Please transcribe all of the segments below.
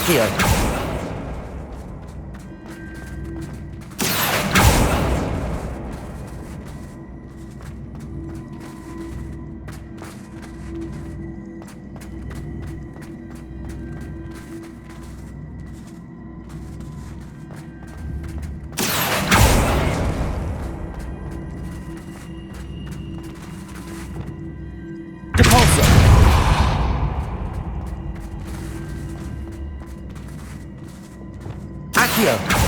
Accio. Accio.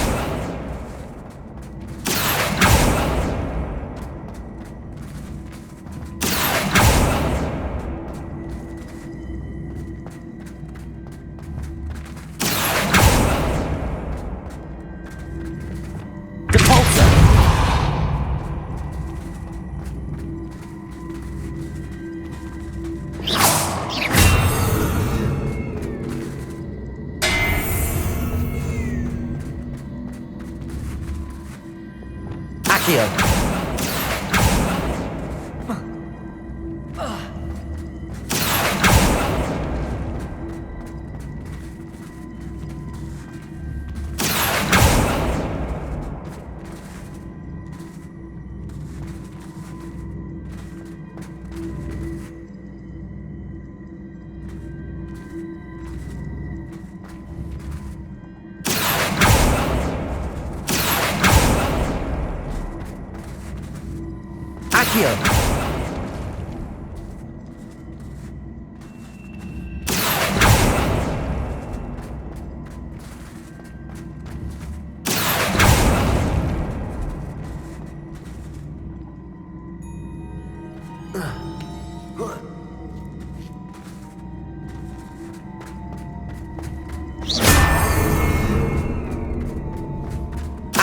Accio.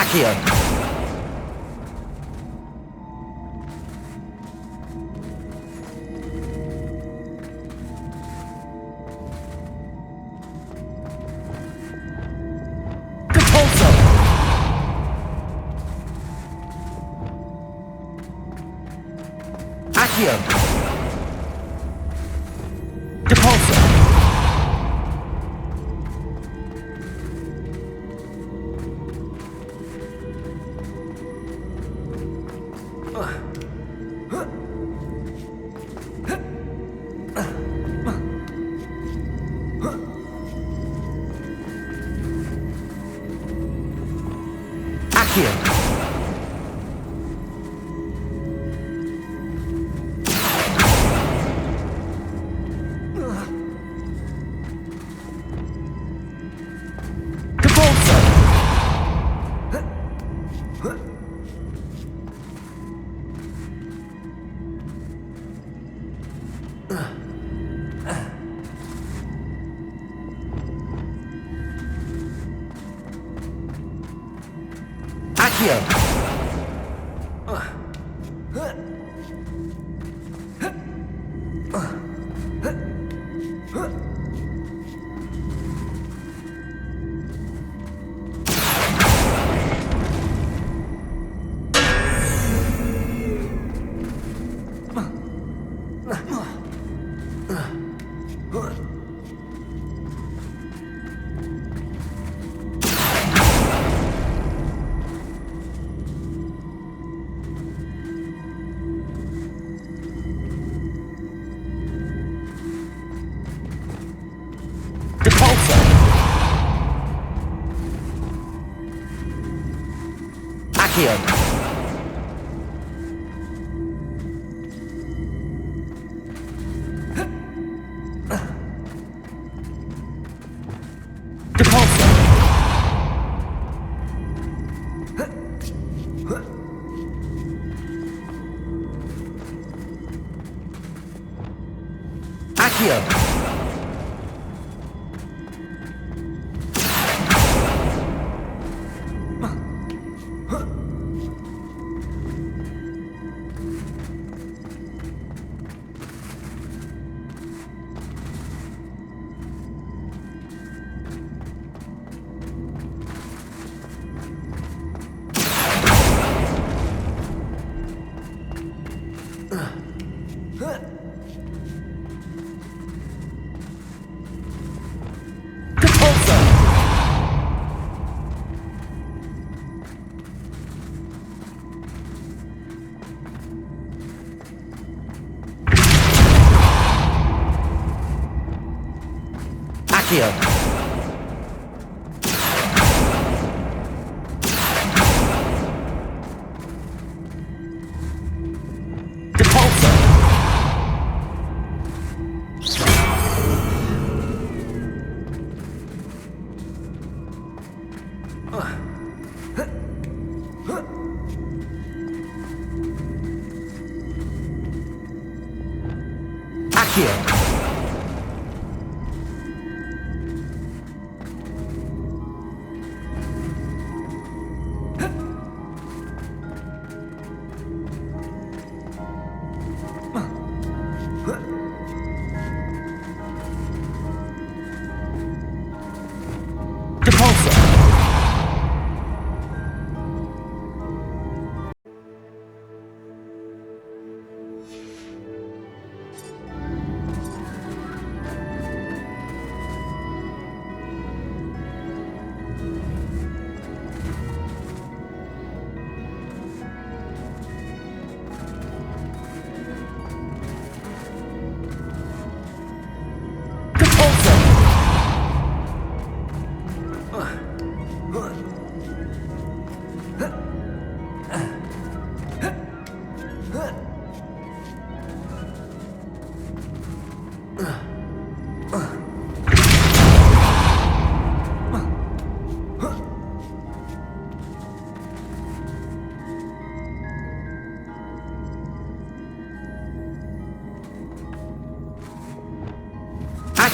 Accio. Accio. Accio. Depulso. Accio. Accio. Accio. Depulso. Accio. Accio. Repulsor.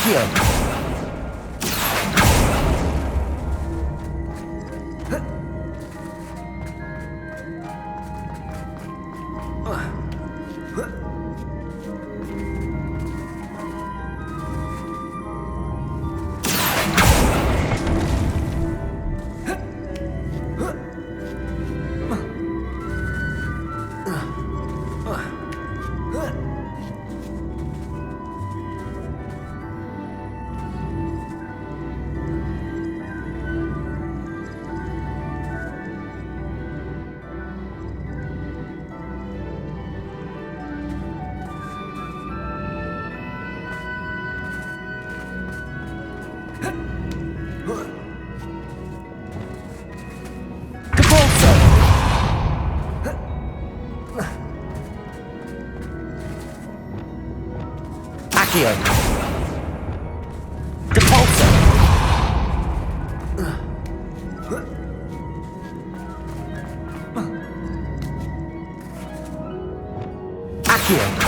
Accio. Accio. Repulsor. Accio.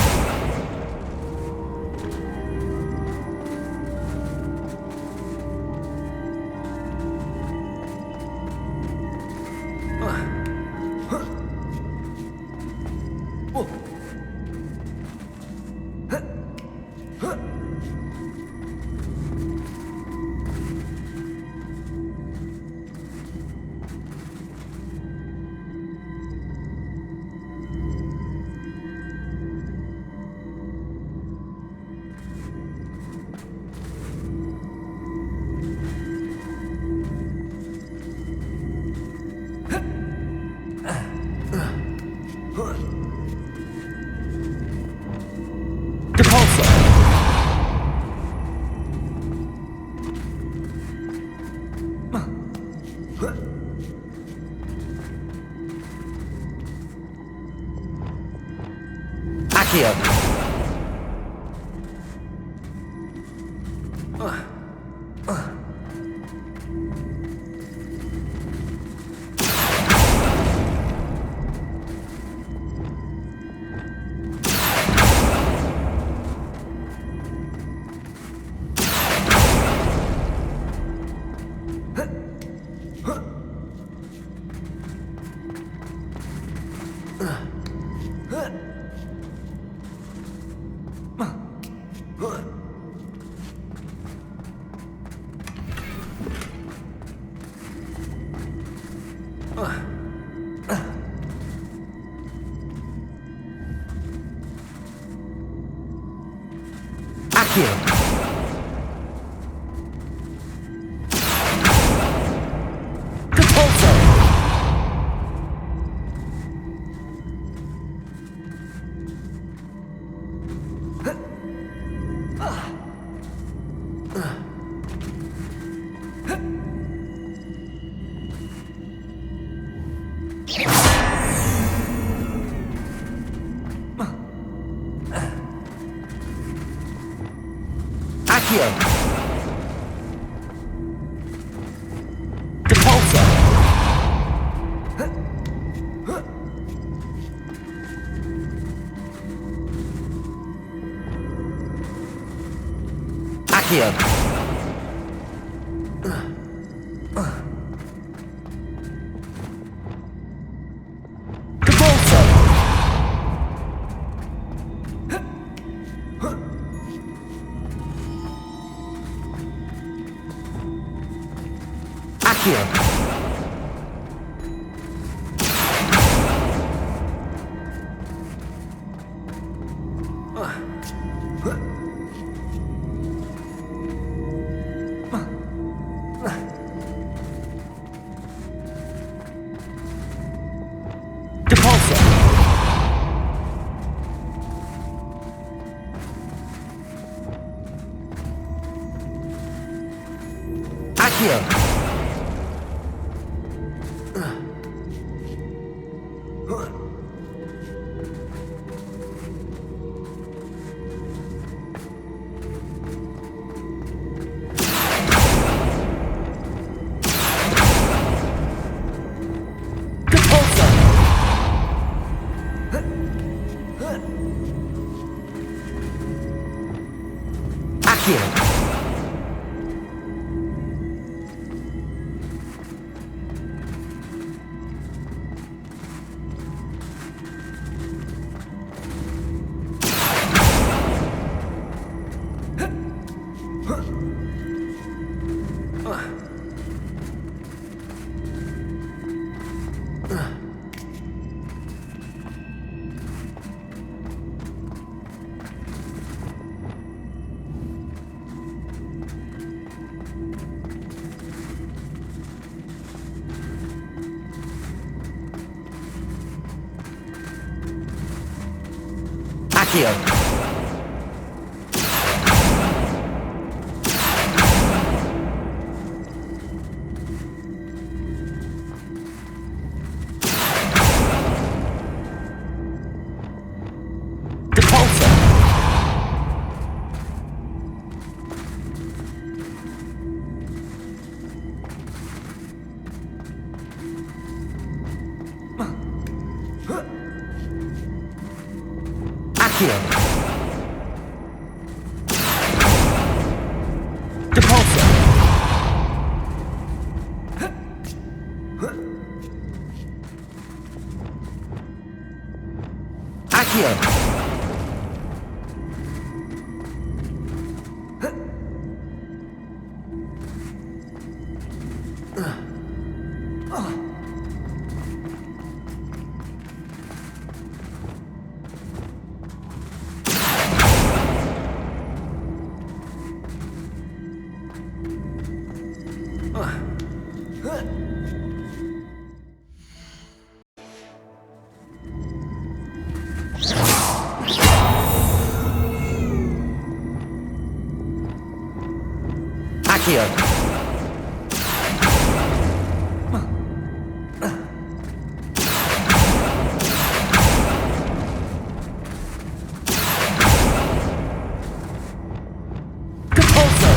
Accio. Accio. Repulsor. Accio. Repulsor. Accio. Repulsor. Accio. Repulsor. Accio. Accio. Accio. Repulsor. Accio. Repulsor. Accio. Accio. Repulsor.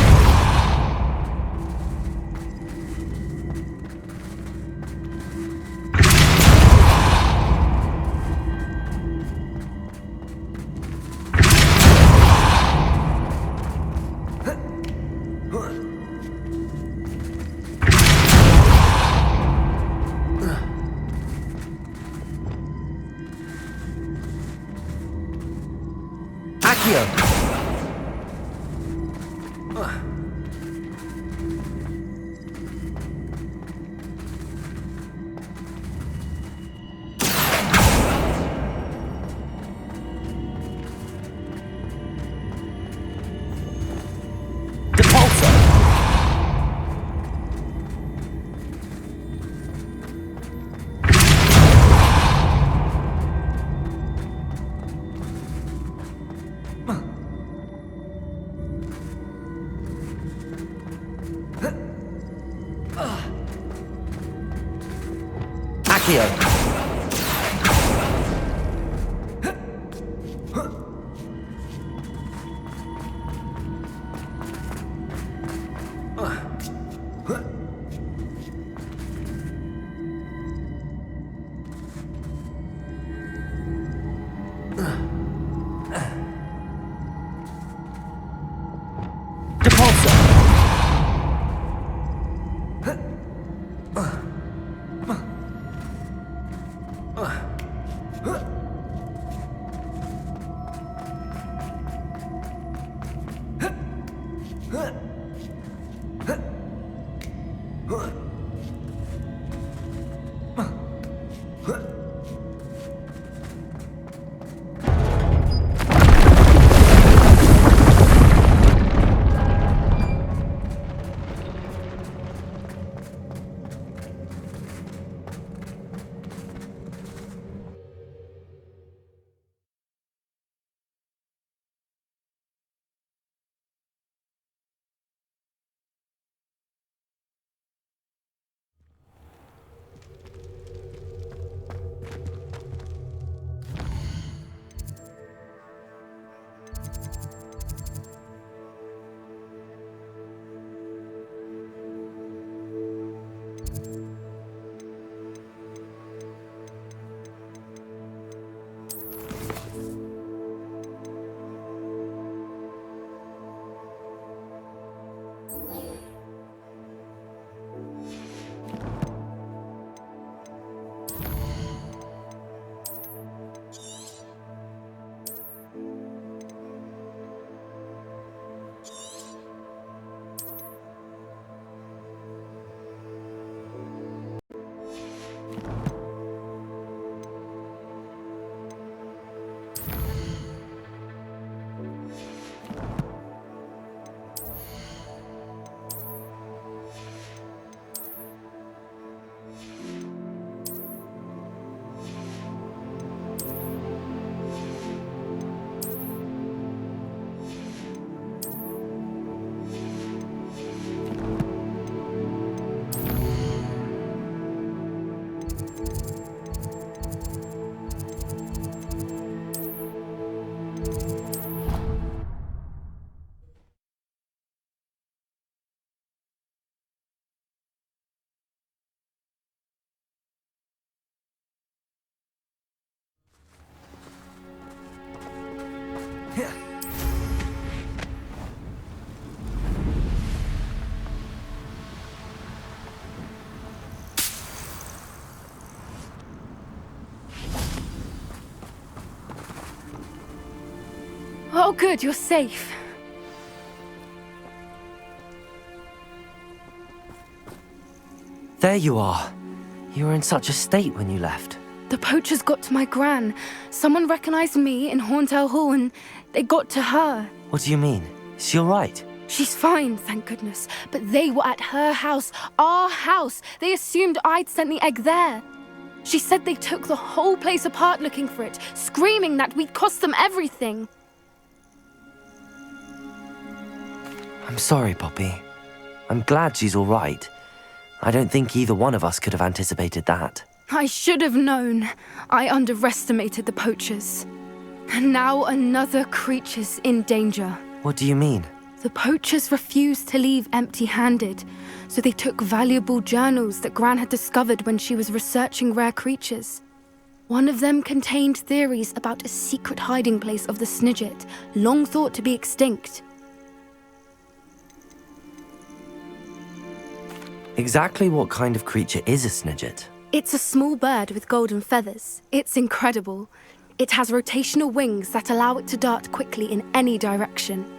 Accio. Repulsor. Accio. Repulsor. Oh, good, you're safe. There you are. You were in such a state when you left. The poachers got to my gran. Someone recognized me in Horntail Hall and they got to her. What do you mean? Is she alright? She's fine, thank goodness. But they were at her house, our house. They assumed I'd sent the egg there. She said they took the whole place apart looking for it, screaming that we'd cost them everything. I'm sorry, Poppy. I'm glad she's alright. I don't think either one of us could have anticipated that. I should have known. I underestimated the poachers. And now another creature's in danger. What do you mean? The poachers refused to leave empty-handed, so they took valuable journals that Gran had discovered when she was researching rare creatures. One of them contained theories about a secret hiding place of the Snidget, long thought to be extinct. Exactly what kind of creature is a Snidget? It's a small bird with golden feathers. It's incredible. It has rotational wings that allow it to dart quickly in any direction.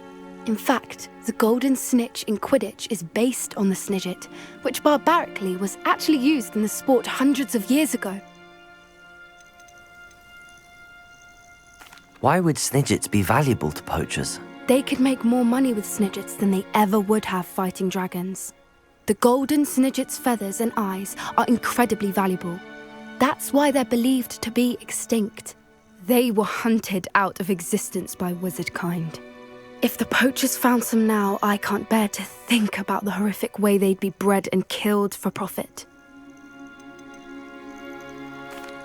In fact, the golden snitch in Quidditch is based on the Snidget, which barbarically was actually used in the sport hundreds of years ago. Why would Snidgets be valuable to poachers? They could make more money with Snidgets than they ever would have fighting dragons. The golden Snidget's feathers and eyes are incredibly valuable. That's why they're believed to be extinct. They were hunted out of existence by wizard kind. If the poachers found some now, I can't bear to think about the horrific way they'd be bred and killed for profit.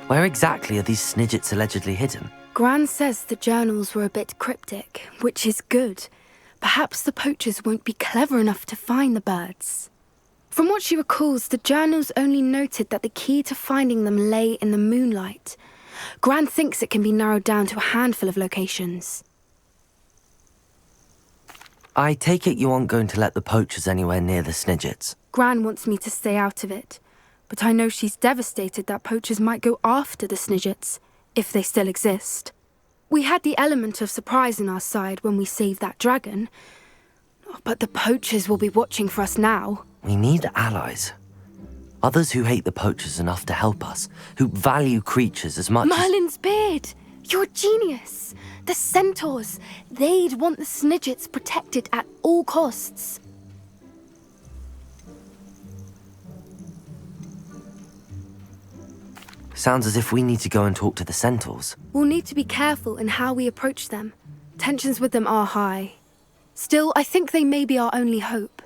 Where exactly are these Snidgets allegedly hidden? Gran says the journals were a bit cryptic, which is good. Perhaps the poachers won't be clever enough to find the birds. From what she recalls, the journals only noted that the key to finding them lay in the moonlight. Gran thinks it can be narrowed down to a handful of locations. I take it you aren't going to let the poachers anywhere near the Snidgets. Gran wants me to stay out of it, but I know she's devastated that poachers might go after the Snidgets, if they still exist. We had the element of surprise on our side when we saved that dragon, but the poachers will be watching for us now. We need allies. Others who hate the poachers enough to help us, who value creatures as much Merlin's beard! You're a genius! The centaurs! They'd want the Snidgets protected at all costs. Sounds as if we need to go and talk to the centaurs. We'll need to be careful in how we approach them. Tensions with them are high. Still, I think they may be our only hope.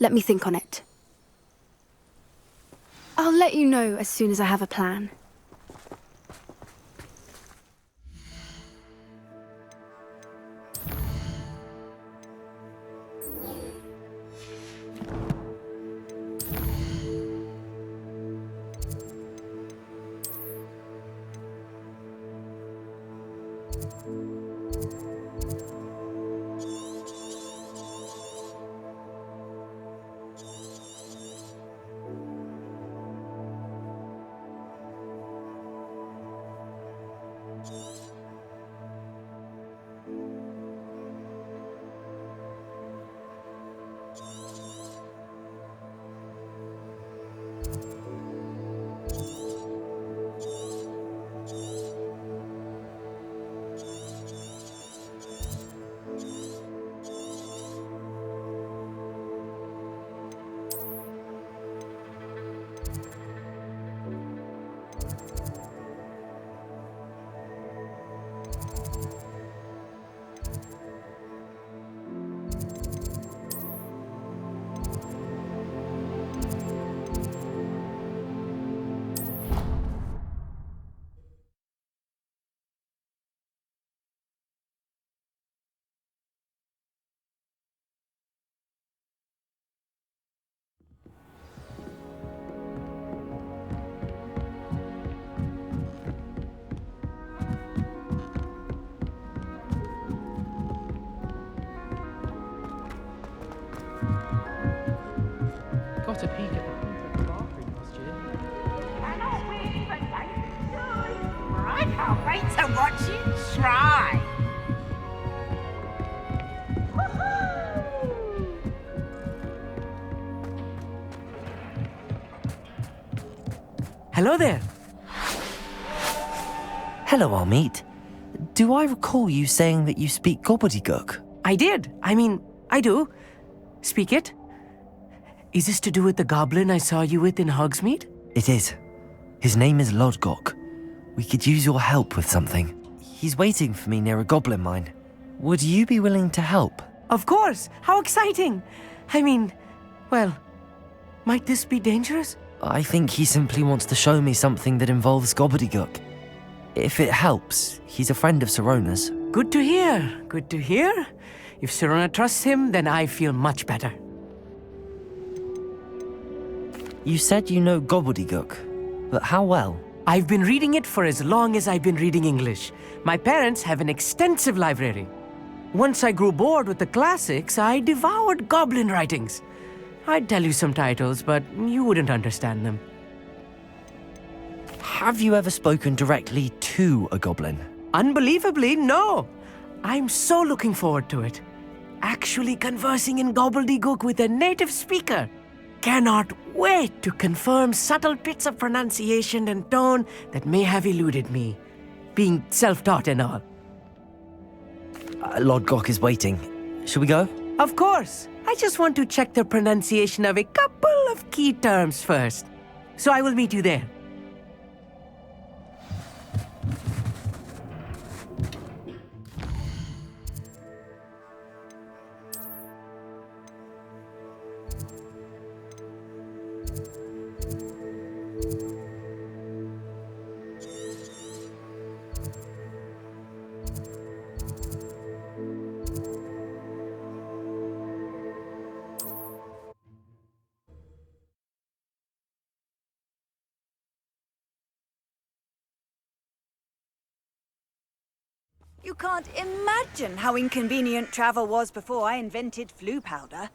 Let me think on it. I'll let you know as soon as I have a plan. Got a peek at the Princess bathroom last year. Cannot wait for night to die, for I can't wait to watch you try. Hello there. Hello, Amit. Do I recall you saying that you speak gobbledygook? I did. I do. Speak it. Is this to do with the goblin I saw you with in Hogsmeade? It is. His name is Lodgok. We could use your help with something. He's waiting for me near a goblin mine. Would you be willing to help? Of course. How exciting. Well, might this be dangerous? I think he simply wants to show me something that involves gobbledygook. If it helps, he's a friend of Sirona's. Good to hear. Good to hear. If Sirona trusts him, then I feel much better. You said you know gobbledygook, but how well? I've been reading it for as long as I've been reading English. My parents have an extensive library. Once I grew bored with the classics, I devoured goblin writings. I'd tell you some titles, but you wouldn't understand them. Have you ever spoken directly to a goblin? Unbelievably, no. I'm so looking forward to it. Actually conversing in gobbledygook with a native speaker. Cannot wait to confirm subtle bits of pronunciation and tone that may have eluded me, being self-taught and all. Lodgok is waiting. Shall we go? Of course. I just want to check the pronunciation of a couple of key terms first. So I will meet you there. You can't imagine how inconvenient travel was before I invented flu powder.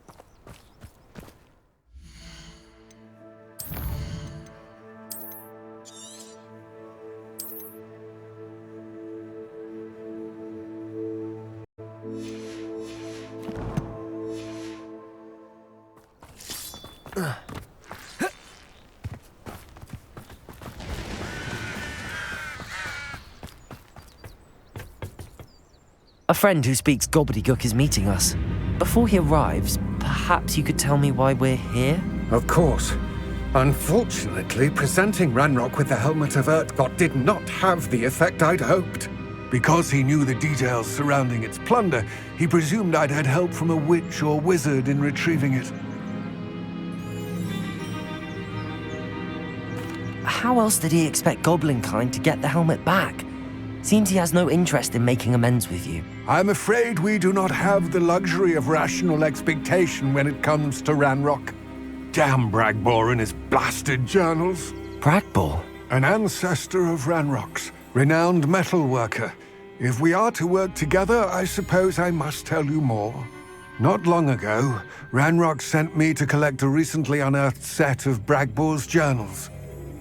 A friend who speaks gobbledygook is meeting us. Before he arrives, perhaps you could tell me why we're here? Of course. Unfortunately, presenting Ranrock with the Helmet of Urtkot did not have the effect I'd hoped. Because he knew the details surrounding its plunder, he presumed I'd had help from a witch or wizard in retrieving it. How else did he expect Goblinkind to get the helmet back? Seems he has no interest in making amends with you. I'm afraid we do not have the luxury of rational expectation when it comes to Ranrock. Damn Bragbor and his blasted journals. Bragbor? An ancestor of Ranrock's, renowned metalworker. If we are to work together, I suppose I must tell you more. Not long ago, Ranrock sent me to collect a recently unearthed set of Bragbor's journals.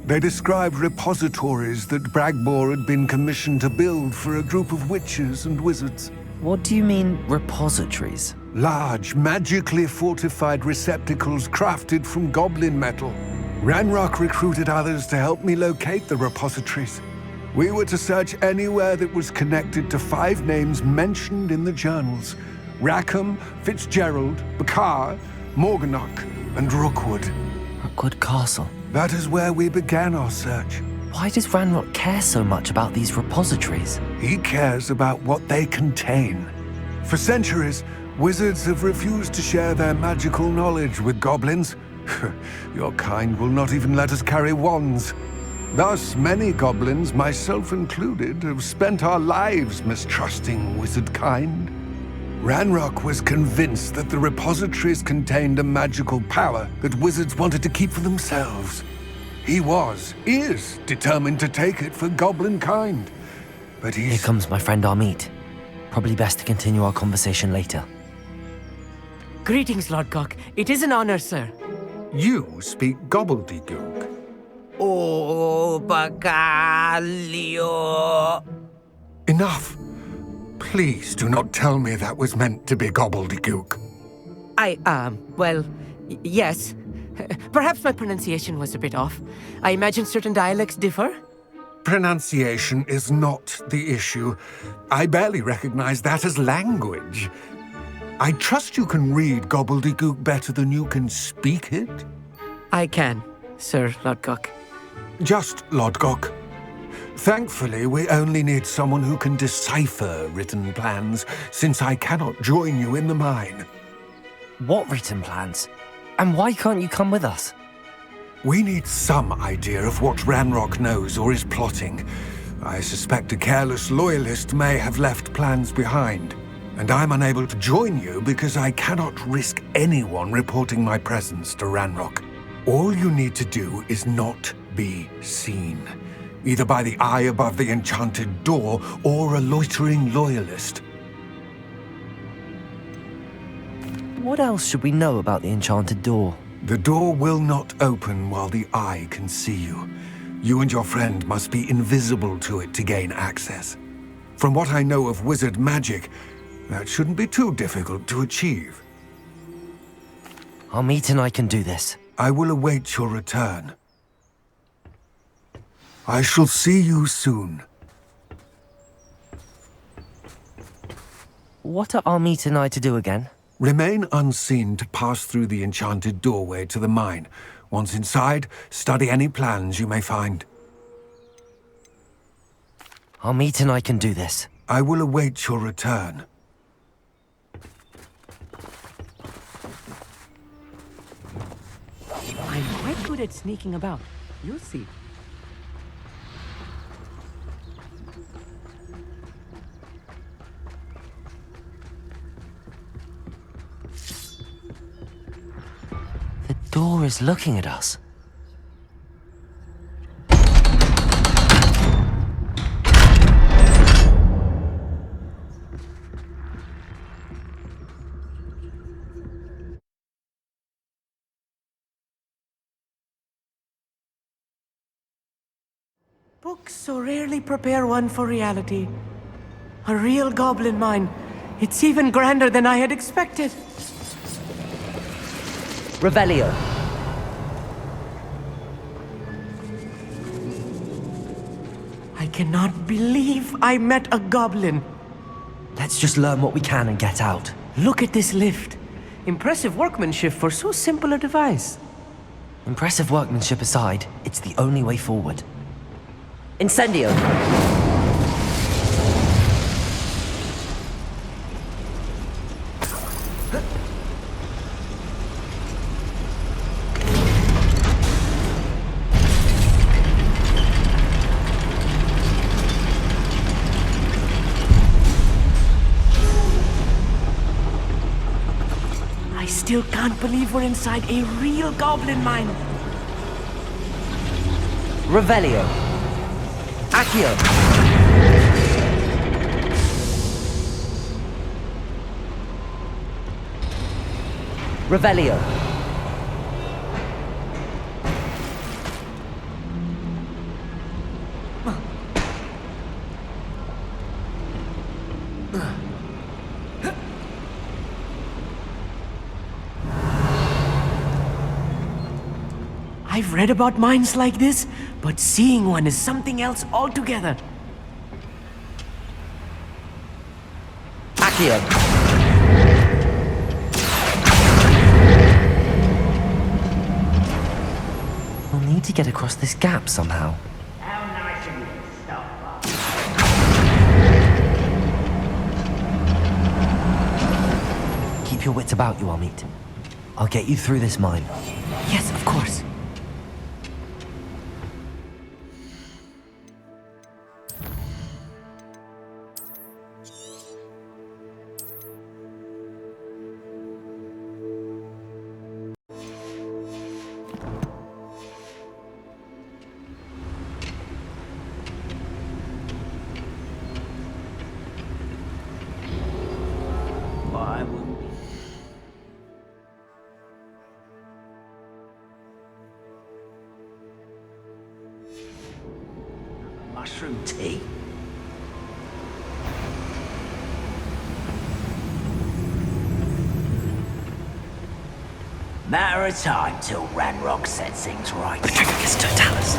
They described repositories that Bragbor had been commissioned to build for a group of witches and wizards. What do you mean, repositories? Large, magically fortified receptacles crafted from goblin metal. Ranrock recruited others to help me locate the repositories. We were to search anywhere that was connected to 5 names mentioned in the journals: Rackham, Fitzgerald, Bakar, Morganach, and Rookwood. Rookwood Castle. That is where we began our search. Why does Ranrock care so much about these repositories? He cares about what they contain. For centuries, wizards have refused to share their magical knowledge with goblins. Your kind will not even let us carry wands. Thus, many goblins, myself included, have spent our lives mistrusting wizard kind. Ranrock was convinced that the repositories contained a magical power that wizards wanted to keep for themselves. He is determined to take it for goblin kind. But Here comes my friend Amit. Probably best to continue our conversation later. Greetings, Lodgok. It is an honor, sir. You speak gobbledygook. Oh, Bagalio. Enough. Please do not tell me that was meant to be gobbledygook. Well, Yes. Perhaps my pronunciation was a bit off. I imagine certain dialects differ. Pronunciation is not the issue. I barely recognize that as language. I trust you can read gobbledygook better than you can speak it? I can, Sir Lodgok. Just Lodgok. Thankfully, we only need someone who can decipher written plans, since I cannot join you in the mine. What written plans? And why can't you come with us? We need some idea of what Ranrock knows or is plotting. I suspect a careless loyalist may have left plans behind. And I'm unable to join you because I cannot risk anyone reporting my presence to Ranrock. All you need to do is not be seen, either by the eye above the enchanted door or a loitering loyalist. What else should we know about the enchanted door? The door will not open while the eye can see you. You and your friend must be invisible to it to gain access. From what I know of wizard magic, that shouldn't be too difficult to achieve. Armit and I can do this. I will await your return. I shall see you soon. What are Armit and I to do again? Remain unseen to pass through the enchanted doorway to the mine. Once inside, study any plans you may find. Armit and I can do this. I will await your return. I'm quite good at sneaking about. You'll see. The door is looking at us. Books so rarely prepare one for reality. A real goblin mine. It's even grander than I had expected. Revelio. I cannot believe I met a goblin. Let's just learn what we can and get out. Look at this lift. Impressive workmanship for so simple a device. Impressive workmanship aside, it's the only way forward. Incendio! I still can't believe we're inside a real goblin mine. Revelio. Accio. Revelio. I've read about mines like this, but seeing one is something else altogether. Accio. We'll need to get across this gap somehow. How nice of you to stop by. Keep your wits about you, Armit. I'll get you through this mine. Yes, of course. Why would mushroom tea? Matter of time till Ranrock sets things right. Patricus Totalis.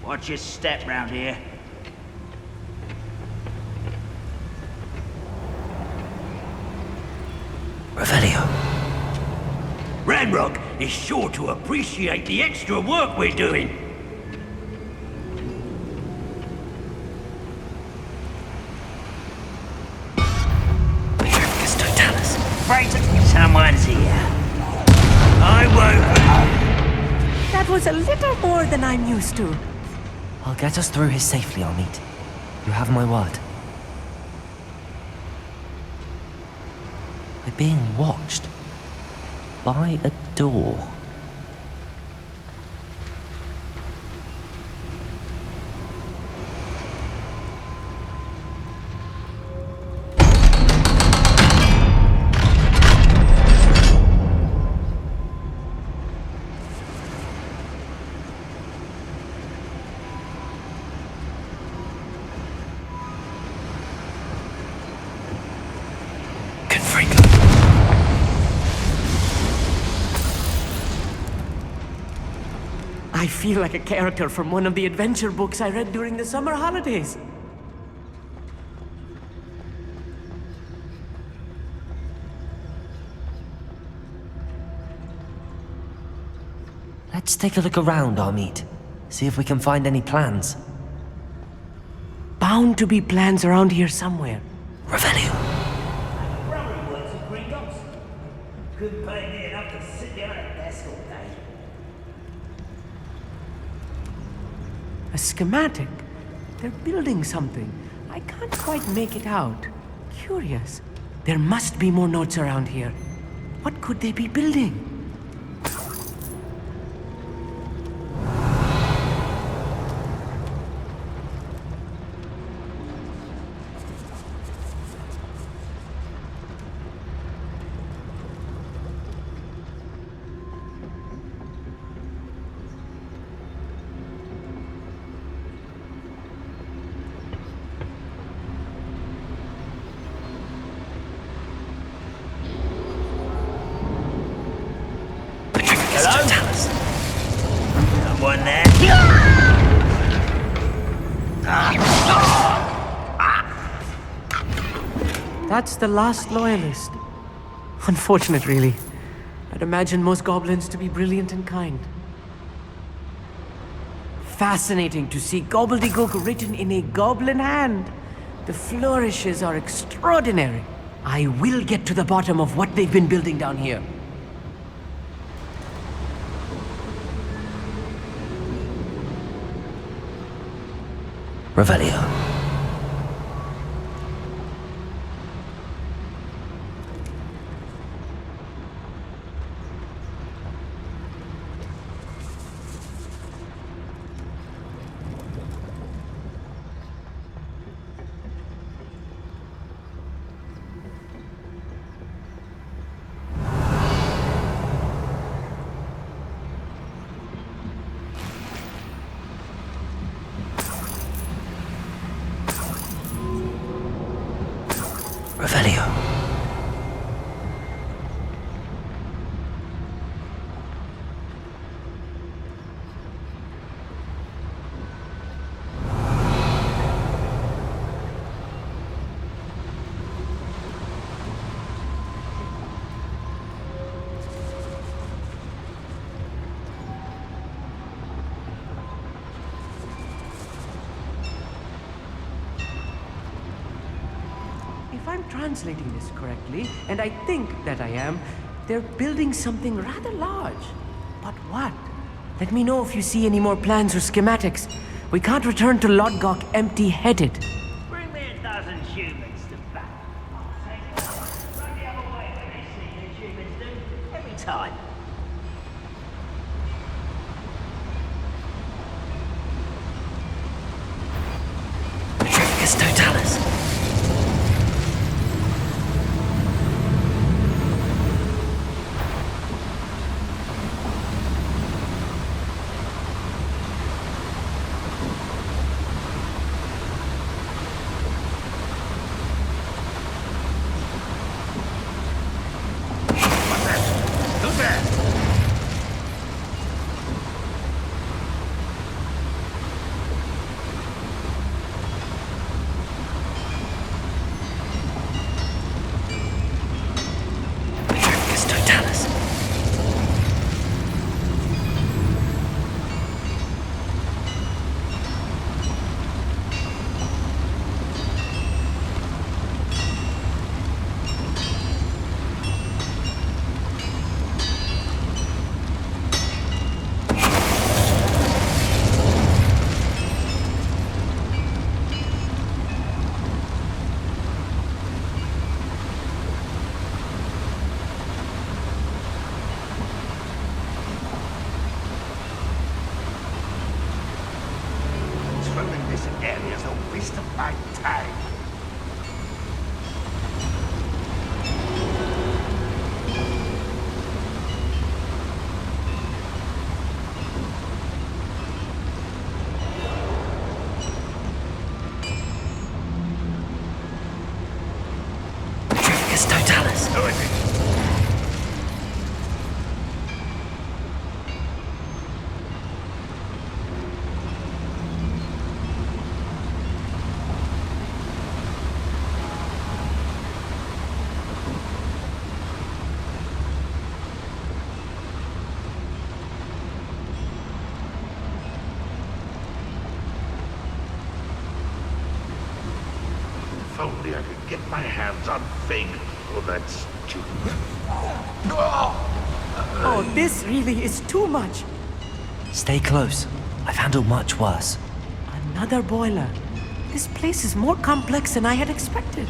Watch your step round here. Revelio. Ranrock is sure to appreciate the extra work we're doing. Patricus Totalis. Someone's here. I won't. That was a little more than I'm used to. I'll get us through here safely, Amit. You have my word. We're being watched. By a door. I feel like a character from one of the adventure books I read during the summer holidays. Let's take a look around, Amit. See if we can find any plans. Bound to be plans around here somewhere. Revelio. Couldn't pay me enough to sit there at a desk all day. A schematic. They're building something. I can't quite make it out. Curious. There must be more notes around here. What could they be building? Someone there? That's the last loyalist. Unfortunate, really. I'd imagine most goblins to be brilliant and kind. Fascinating to see gobbledygook written in a goblin hand. The flourishes are extraordinary. I will get to the bottom of what they've been building down here. Revelio. Revelio. If I'm translating this correctly, and I think that I am, they're building something rather large. But what? Let me know if you see any more plans or schematics. We can't return to Lodgok empty-headed. Bring me a dozen humans to back. I'll take it. Run the other way when they see these humans do. Every time. Patricus Totalis. My hands are big for that stupid. Oh, this really is too much. Stay close. I've handled much worse. Another boiler. This place is more complex than I had expected.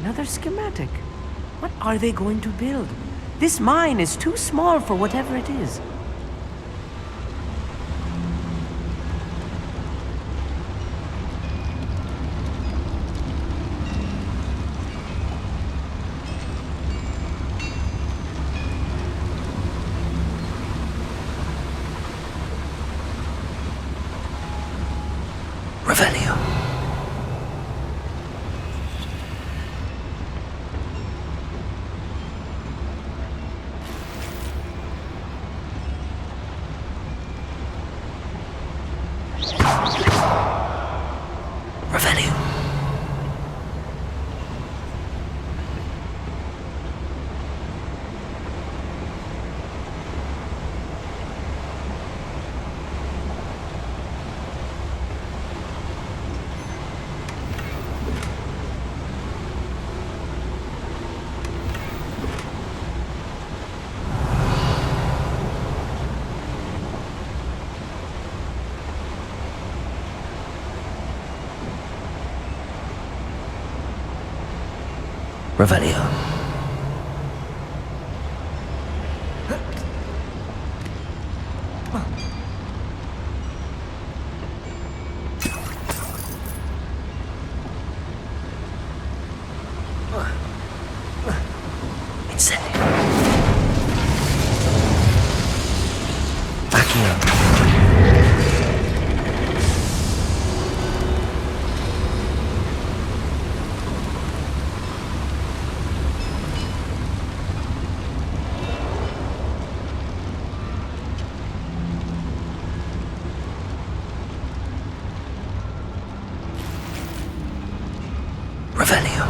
Another schematic. What are they going to build? This mine is too small for whatever it is. Revelio. Revelio. Revelio. Incendio. Backing up. Revelio.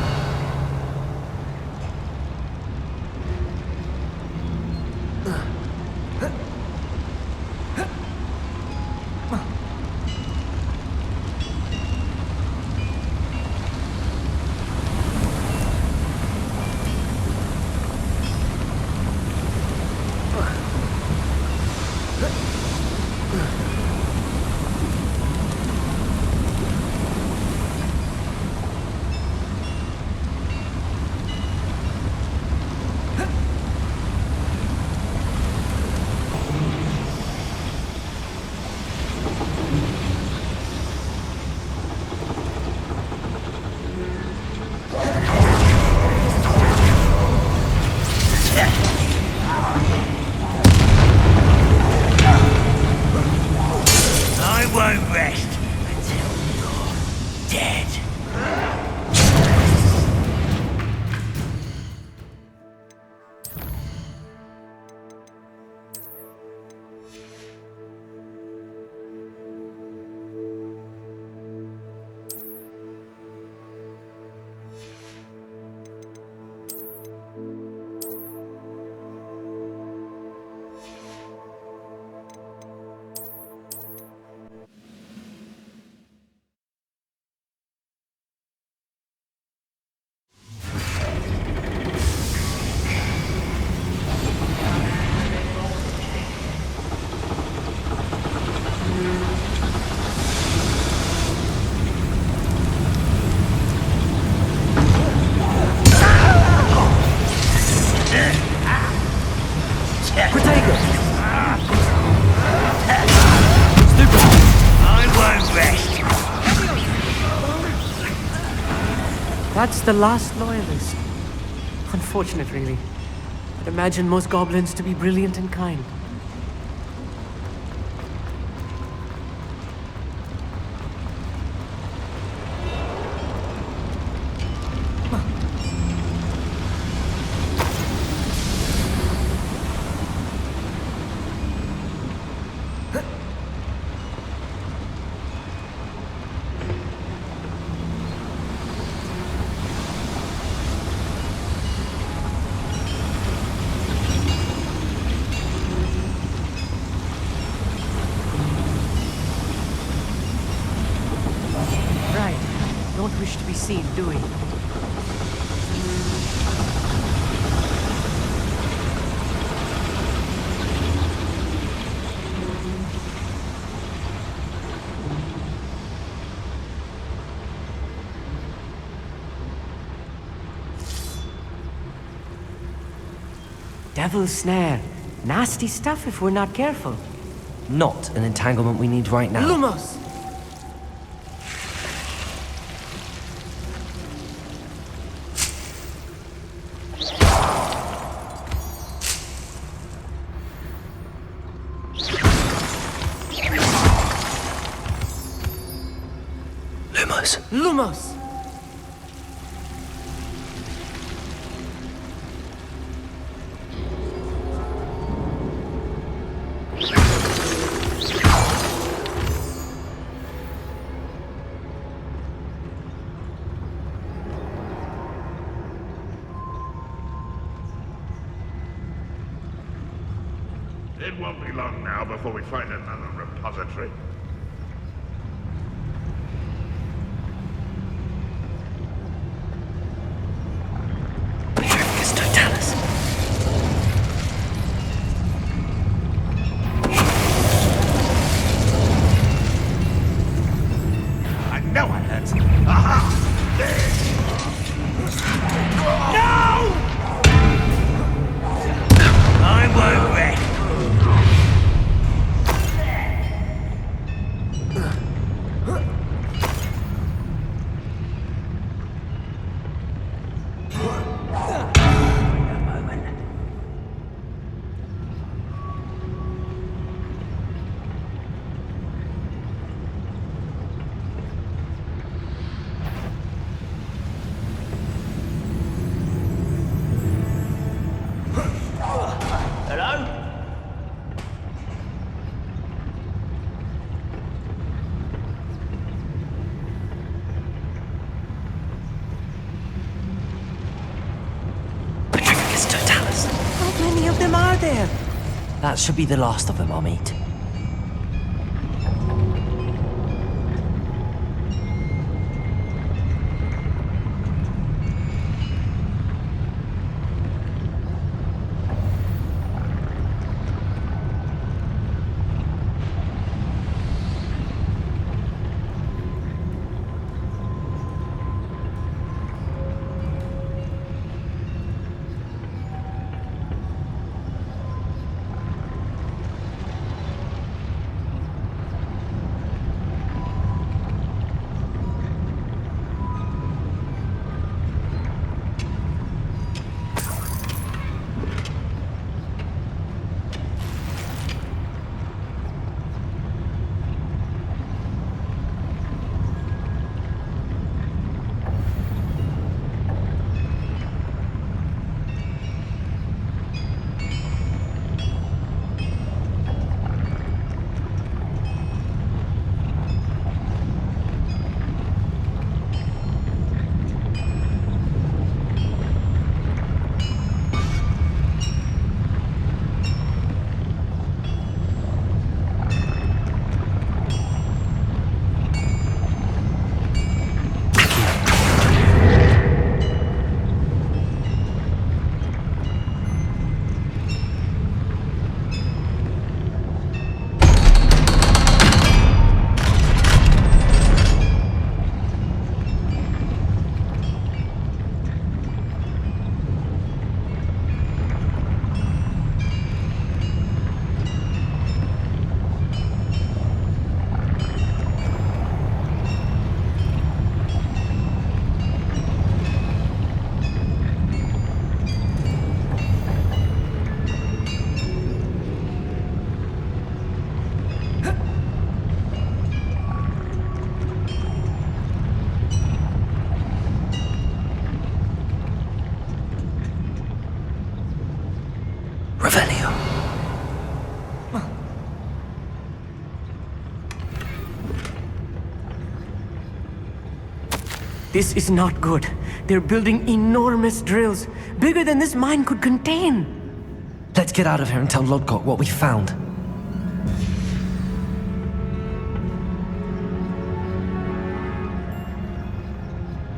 That's the last loyalist. Unfortunate, really. I'd imagine most goblins to be brilliant and kind. Don't wish to be seen, do we? Devil's snare. Nasty stuff if we're not careful. Not an entanglement we need right now. Lumos! Lumos! It won't be long now before we find another repository. That should be the last of them I'll meet. This is not good. They're building enormous drills, bigger than this mine could contain. Let's get out of here and tell Lodgok what we found.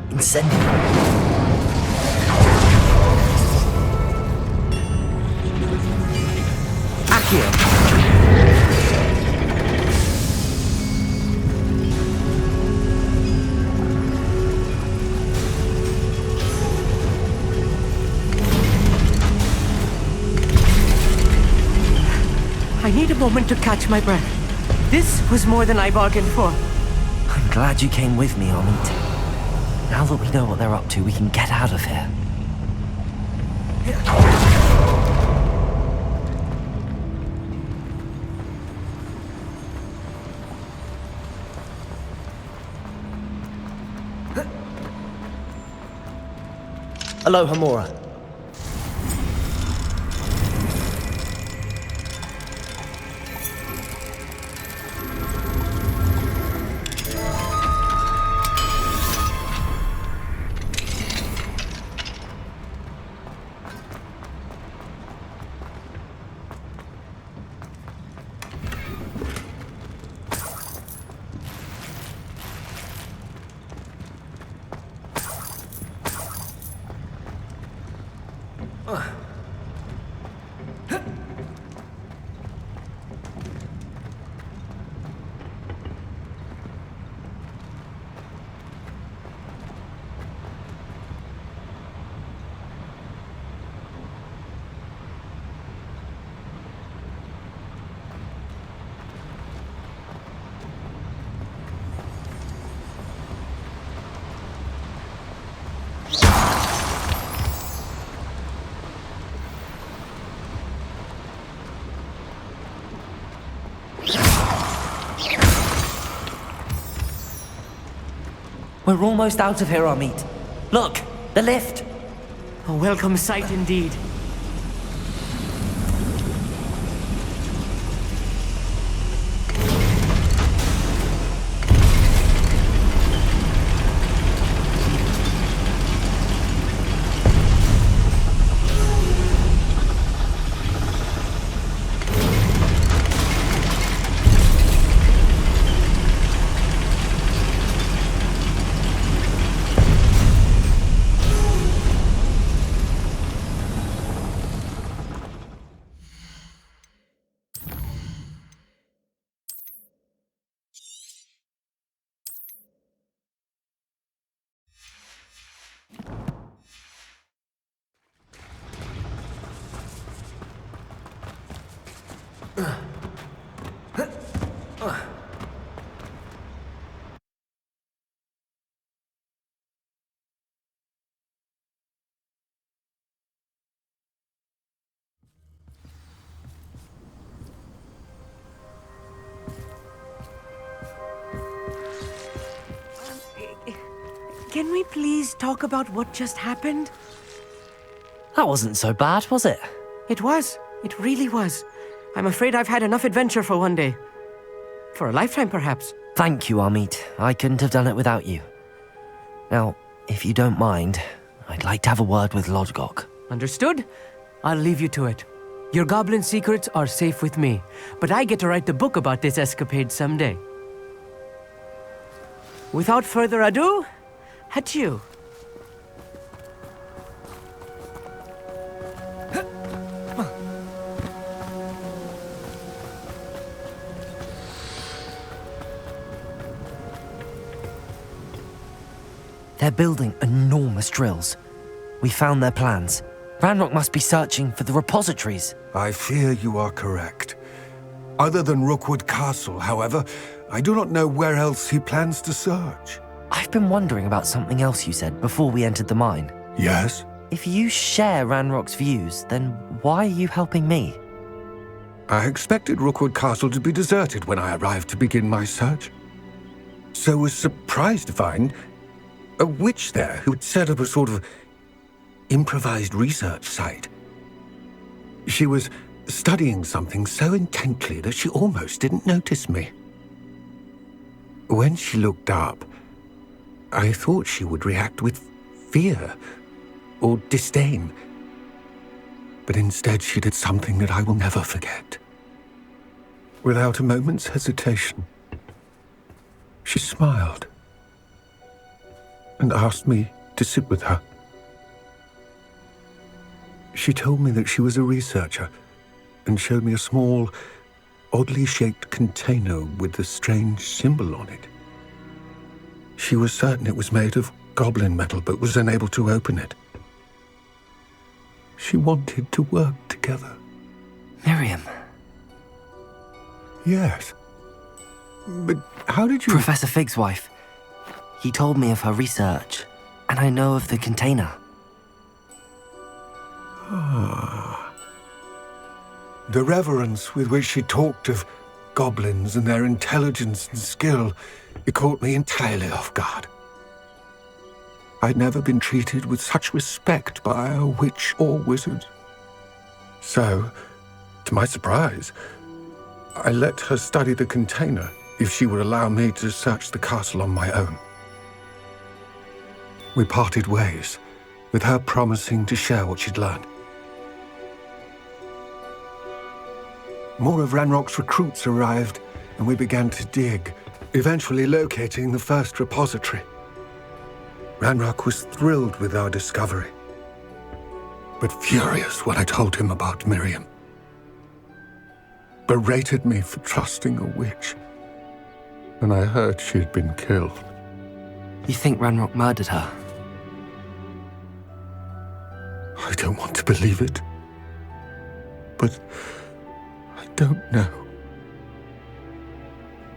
Incendiary. Accio. I need a moment to catch my breath. This was more than I bargained for. I'm glad you came with me, Amit. Now that we know what they're up to, we can get out of here. Aloha, Mora. We're almost out of here, Amit. Look, the lift. A welcome sight indeed. Can we please talk about what just happened? That wasn't so bad, was it? It was. It really was. I'm afraid I've had enough adventure for one day. For a lifetime, perhaps. Thank you, Amit. I couldn't have done it without you. Now, if you don't mind, I'd like to have a word with Lodgok. Understood? I'll leave you to it. Your goblin secrets are safe with me, but I get to write the book about this escapade someday. Without further ado, adieu. They're building enormous drills. We found their plans. Ranrock must be searching for the repositories. I fear you are correct. Other than Rookwood Castle, however, I do not know where else he plans to search. I've been wondering about something else you said before we entered the mine. Yes? If you share Ranrock's views, then why are you helping me? I expected Rookwood Castle to be deserted when I arrived to begin my search. So was surprised to find a witch there who had set up a sort of improvised research site. She was studying something so intently that she almost didn't notice me. When she looked up, I thought she would react with fear or disdain. But instead she did something that I will never forget. Without a moment's hesitation, she smiled and asked me to sit with her. She told me that she was a researcher and showed me a small, oddly shaped container with a strange symbol on it. She was certain it was made of goblin metal, but was unable to open it. She wanted to work together. Miriam. Yes. But how did you... Professor Fig's wife. He told me of her research, and I know of the container. The reverence with which she talked of goblins and their intelligence and skill, it caught me entirely off guard. I'd never been treated with such respect by a witch or wizard. So, to my surprise, I let her study the container if she would allow me to search the castle on my own. We parted ways, with her promising to share what she'd learned. More of Ranrock's recruits arrived, and we began to dig, eventually locating the first repository. Ranrock was thrilled with our discovery, but furious when I told him about Miriam. Berated me for trusting a witch, and I heard she had been killed. You think Ranrock murdered her? I don't want to believe it, but I don't know.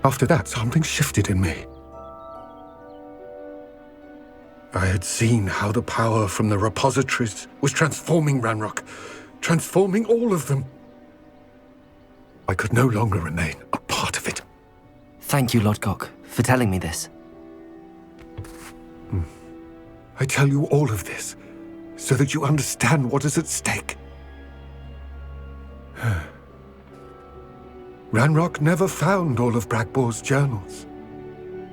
After that, something shifted in me. I had seen how the power from the repositories was transforming Ranrock, transforming all of them. I could no longer remain a part of it. Thank you, Lodgok, for telling me this. I tell you all of this so that you understand what is at stake. Ranrock never found all of Bragbor's journals,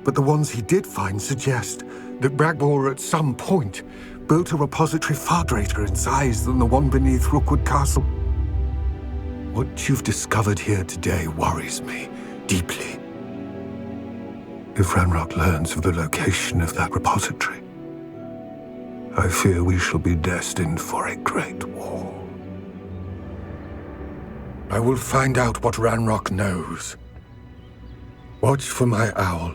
but the ones he did find suggest that Bragbor at some point built a repository far greater in size than the one beneath Rookwood Castle. What you've discovered here today worries me deeply. If Ranrock learns of the location of that repository, I fear we shall be destined for a great war. I will find out what Ranrock knows. Watch for my owl.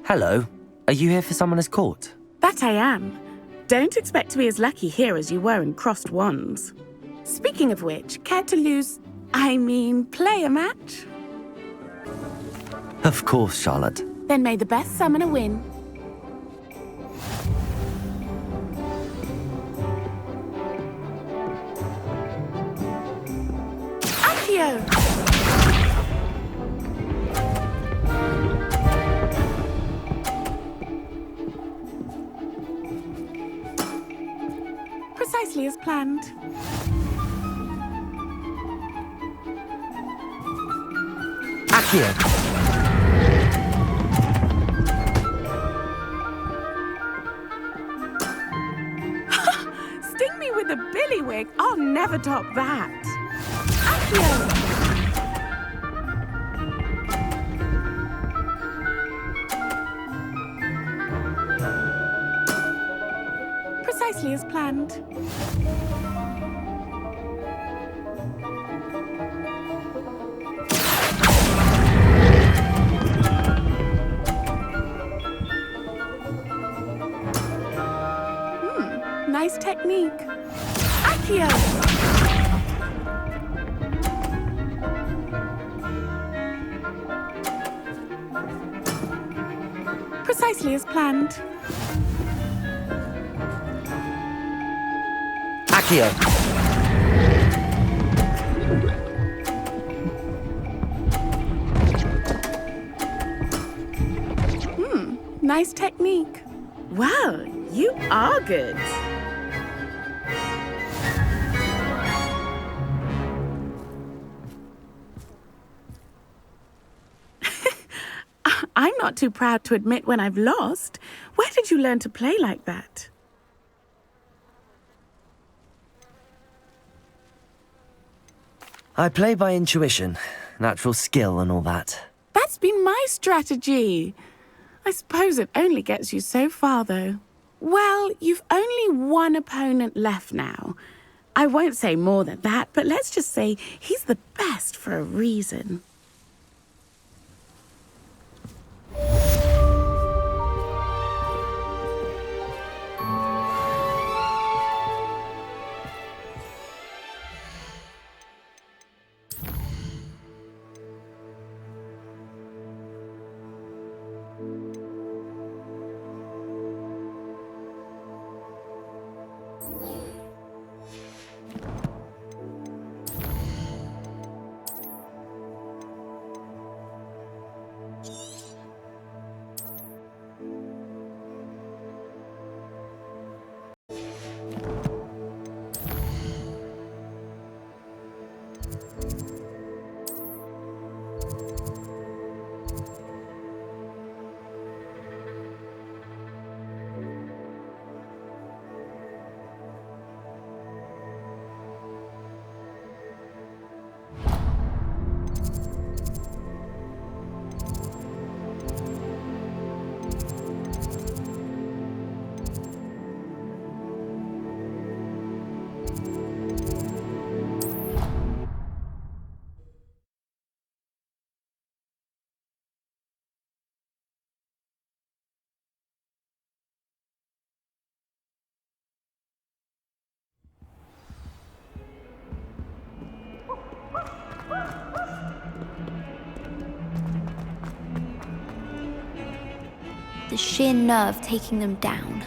Hello. Are you here for Summoner's Court? That I am. Don't expect to be as lucky here as you were in Crossed Wands. Speaking of which, care to play a match? Of course, Charlotte. Then may the best summoner win. Accio! Precisely as planned. Accio! Sting me with a billywig. I'll never top that. Accio! Precisely as planned. Nice technique. Accio! Precisely as planned. Accio! Nice technique. Well, you are good. I'm not too proud to admit when I've lost. Where did you learn to play like that? I play by intuition, natural skill and all that. That's been my strategy. I suppose it only gets you so far, though. Well, you've only one opponent left now. I won't say more than that, but let's just say he's the best for a reason. The sheer nerve taking them down.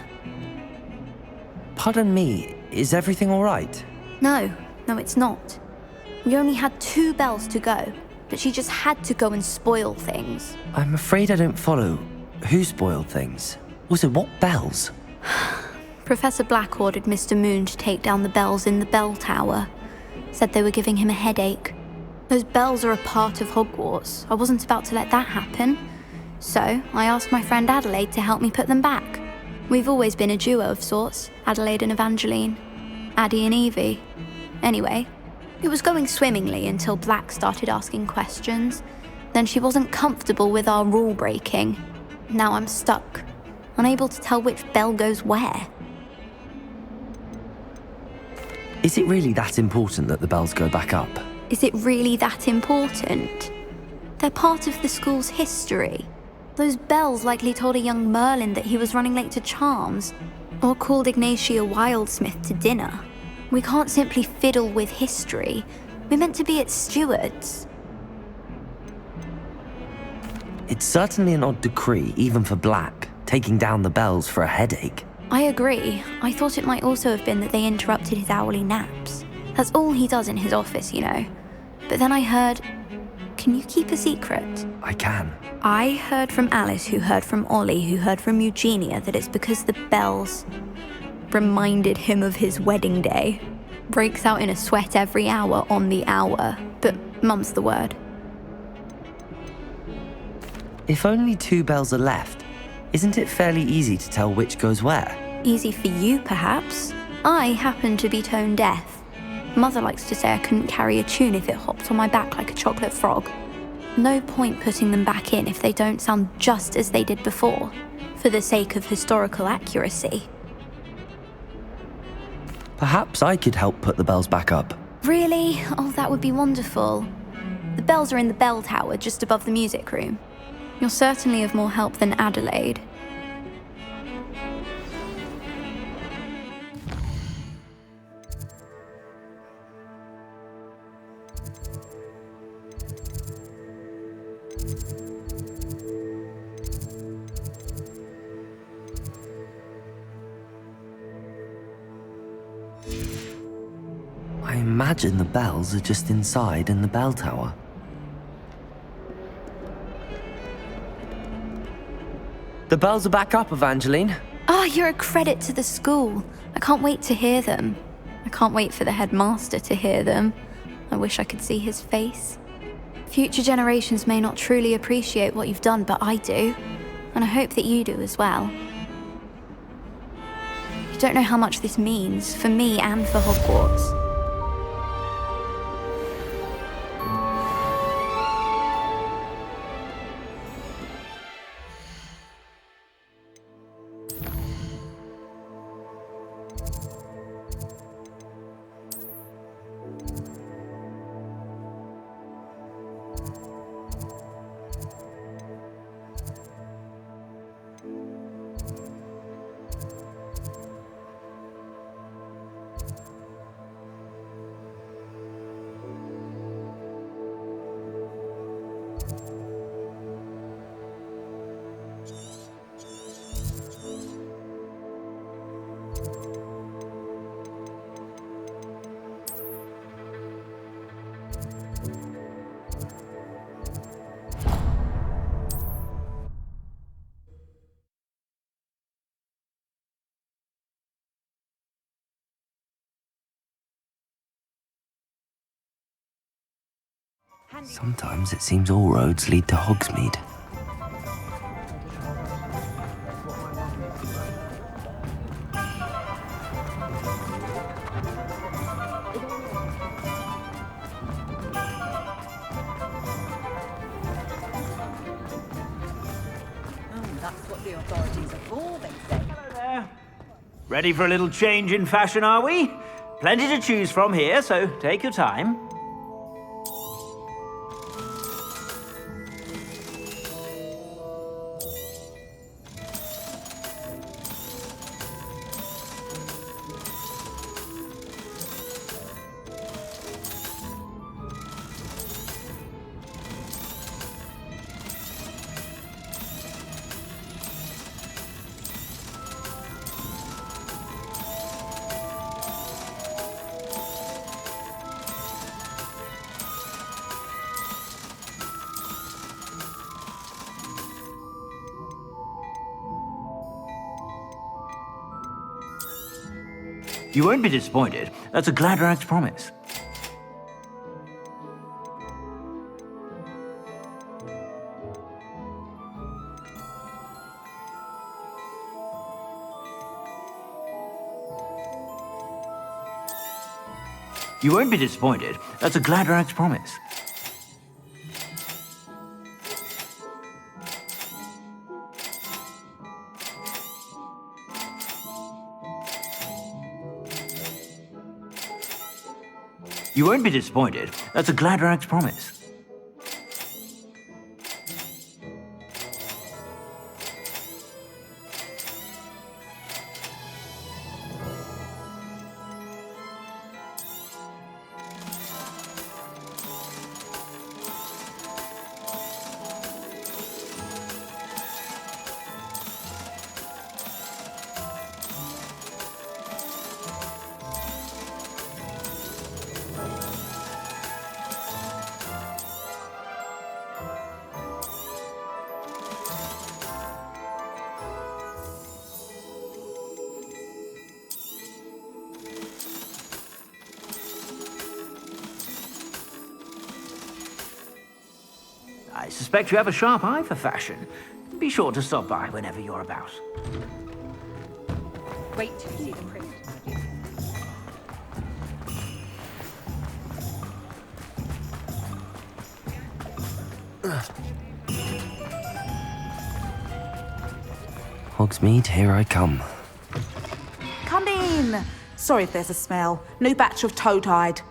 Pardon me, is everything all right? No, it's not. We only had 2 bells to go, but she just had to go and spoil things. I'm afraid I don't follow. Who spoiled things? Also, what bells? Professor Black ordered Mr. Moon to take down the bells in the bell tower. Said they were giving him a headache. Those bells are a part of Hogwarts. I wasn't about to let that happen. So I asked my friend Adelaide to help me put them back. We've always been a duo of sorts, Adelaide and Evangeline. Addie and Evie. Anyway, it was going swimmingly until Black started asking questions. Then she wasn't comfortable with our rule breaking. Now I'm stuck, unable to tell which bell goes where. Is it really that important that the bells go back up? Is it really that important? They're part of the school's history. Those bells likely told a young Merlin that he was running late to Charms, or called Ignatia Wildsmith to dinner. We can't simply fiddle with history. We're meant to be its stewards. It's certainly an odd decree, even for Black, taking down the bells for a headache. I agree. I thought it might also have been that they interrupted his hourly naps. That's all he does in his office, you know. But then I heard... Can you keep a secret? I can. I heard from Alice, who heard from Ollie, who heard from Eugenia, that it's because the bells reminded him of his wedding day. Breaks out in a sweat every hour on the hour, but mum's the word. If only 2 bells are left, isn't it fairly easy to tell which goes where? Easy for you, perhaps. I happen to be tone deaf. Mother likes to say I couldn't carry a tune if it hopped on my back like a chocolate frog. No point putting them back in if they don't sound just as they did before, for the sake of historical accuracy. Perhaps I could help put the bells back up. Really? Oh, that would be wonderful. The bells are in the bell tower just above the music room. You're certainly of more help than Adelaide. I imagine the bells are just inside in the bell tower. The bells are back up, Evangeline. Ah, you're a credit to the school. I can't wait to hear them. I can't wait for the headmaster to hear them. I wish I could see his face. Future generations may not truly appreciate what you've done, but I do. And I hope that you do as well. You don't know how much this means, for me and for Hogwarts. Sometimes it seems all roads lead to Hogsmeade. That's what the authorities are for, they say. Hello there. Ready for a little change in fashion, are we? Plenty to choose from here, so take your time. You won't be disappointed. That's a Gladrag's promise. You won't be disappointed. That's a glad rag's promise. You won't be disappointed. That's a glad rag's promise. I suspect you have a sharp eye for fashion. Be sure to stop by whenever you're about. Wait till you see the print. Hogsmeade, here I come. Come in. Sorry if there's a smell. New batch of toad-hide.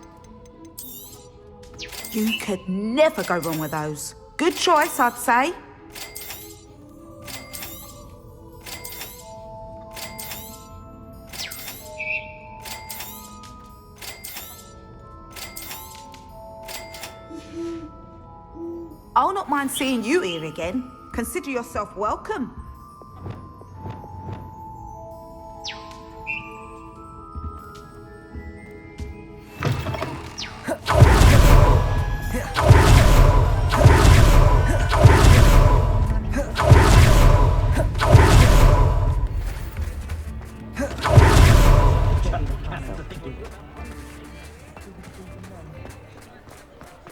You could never go wrong with those. Good choice, I'd say. I'll not mind seeing you here again. Consider yourself welcome.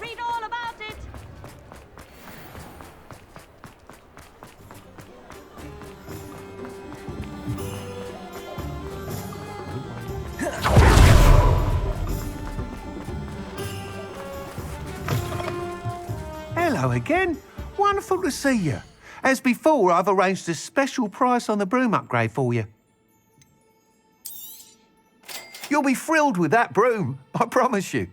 Read all about it. Hello again. Wonderful to see you. As before, I've arranged a special price on the broom upgrade for you. You'll be thrilled with that broom, I promise you.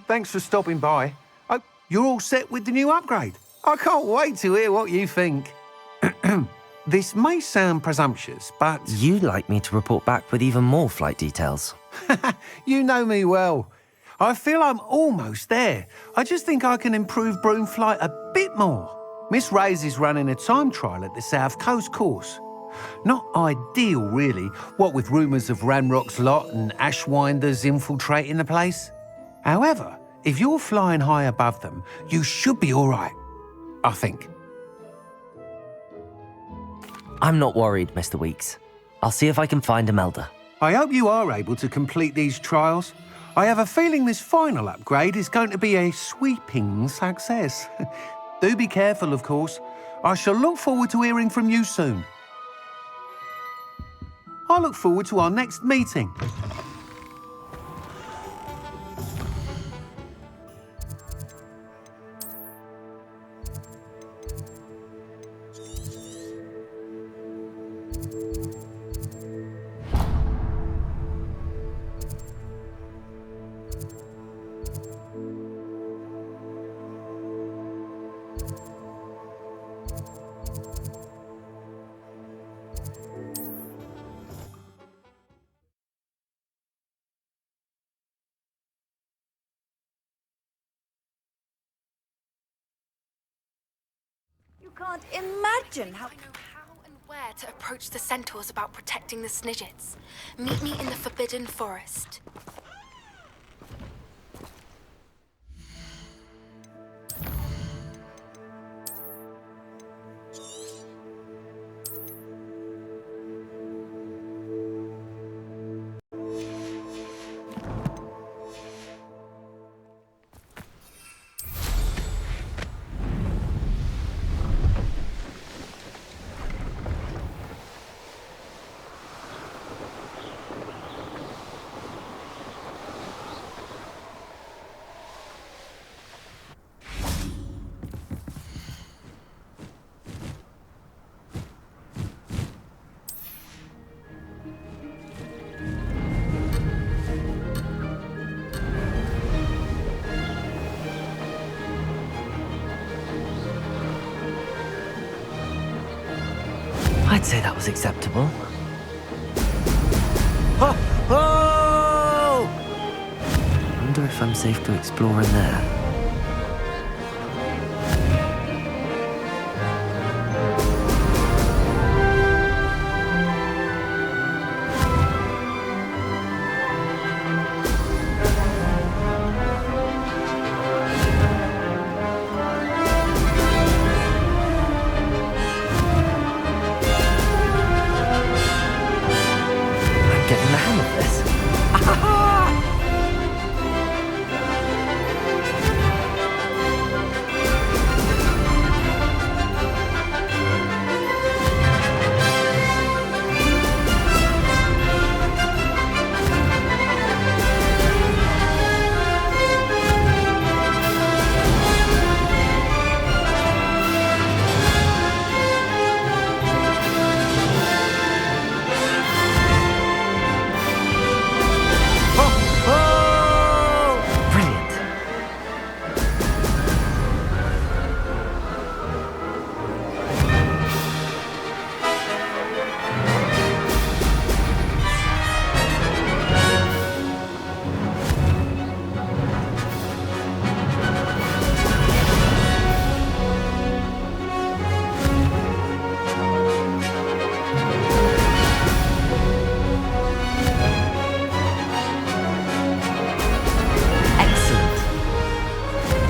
Thanks for stopping by. Oh, you're all set with the new upgrade. I can't wait to hear what you think. This may sound presumptuous, but... You'd like me to report back with even more flight details. You know me well. I feel I'm almost there. I just think I can improve broom flight a bit more. Miss Ray's is running a time trial at the South Coast course. Not ideal, really, what with rumours of Ranrock's lot and Ashwinders infiltrating the place. However, if you're flying high above them, you should be all right, I think. I'm not worried, Mr. Weeks. I'll see if I can find Imelda. I hope you are able to complete these trials. I have a feeling this final upgrade is going to be a sweeping success. Do be careful, of course. I shall look forward to hearing from you soon. I look forward to our next meeting. You can't imagine how... I know how and where to approach the centaurs about protecting the Snidgets. Meet me in the Forbidden Forest. I'd say that was acceptable. Ho! Ho! I wonder if I'm safe to explore in there.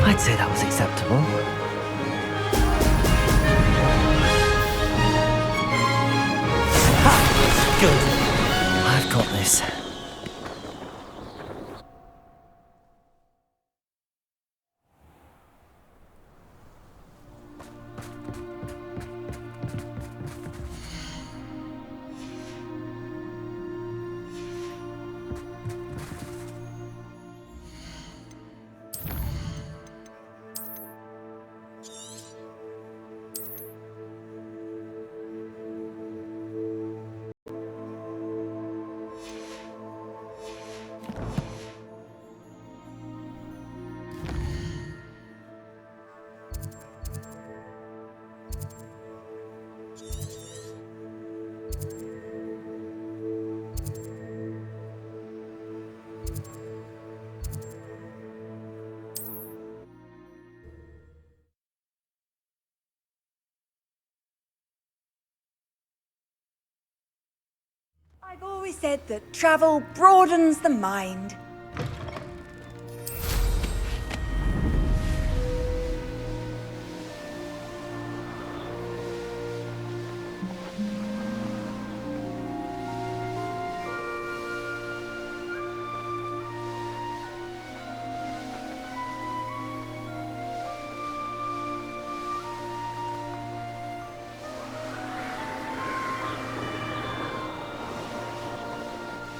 I'd say that was acceptable. Ha! Good. I've got this. I've always said that travel broadens the mind.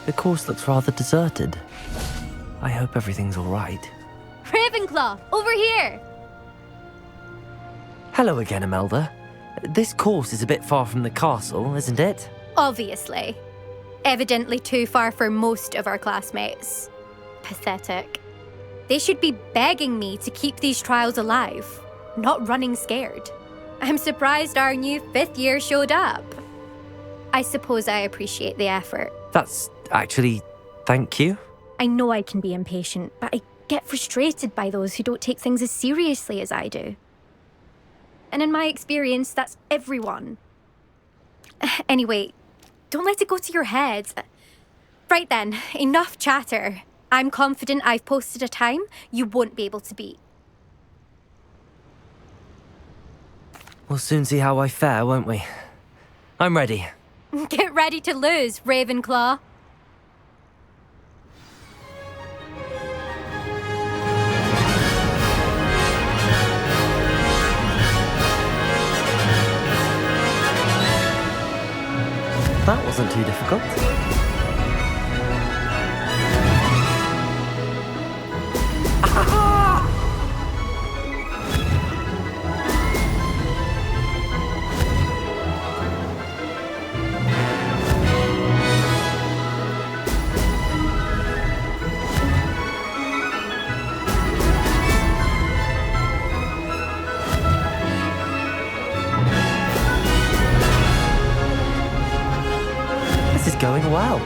The course looks rather deserted. I hope everything's all right. Ravenclaw, over here! Hello again, Imelda. This course is a bit far from the castle, isn't it? Obviously. Evidently too far for most of our classmates. Pathetic. They should be begging me to keep these trials alive, not running scared. I'm surprised our new 5th year showed up. I suppose I appreciate the effort. That's actually... thank you. I know I can be impatient, but I get frustrated by those who don't take things as seriously as I do. And in my experience, that's everyone. Anyway, don't let it go to your head. Right then, enough chatter. I'm confident I've posted a time you won't be able to beat. We'll soon see how I fare, won't we? I'm ready. Get ready to lose, Ravenclaw. That wasn't too difficult. going well.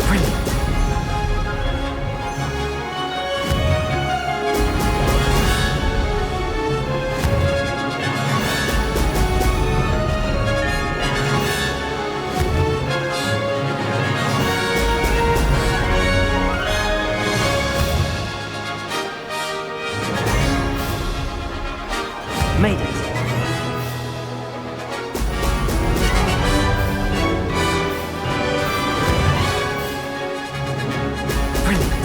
Brilliant. Made it. Brilliant.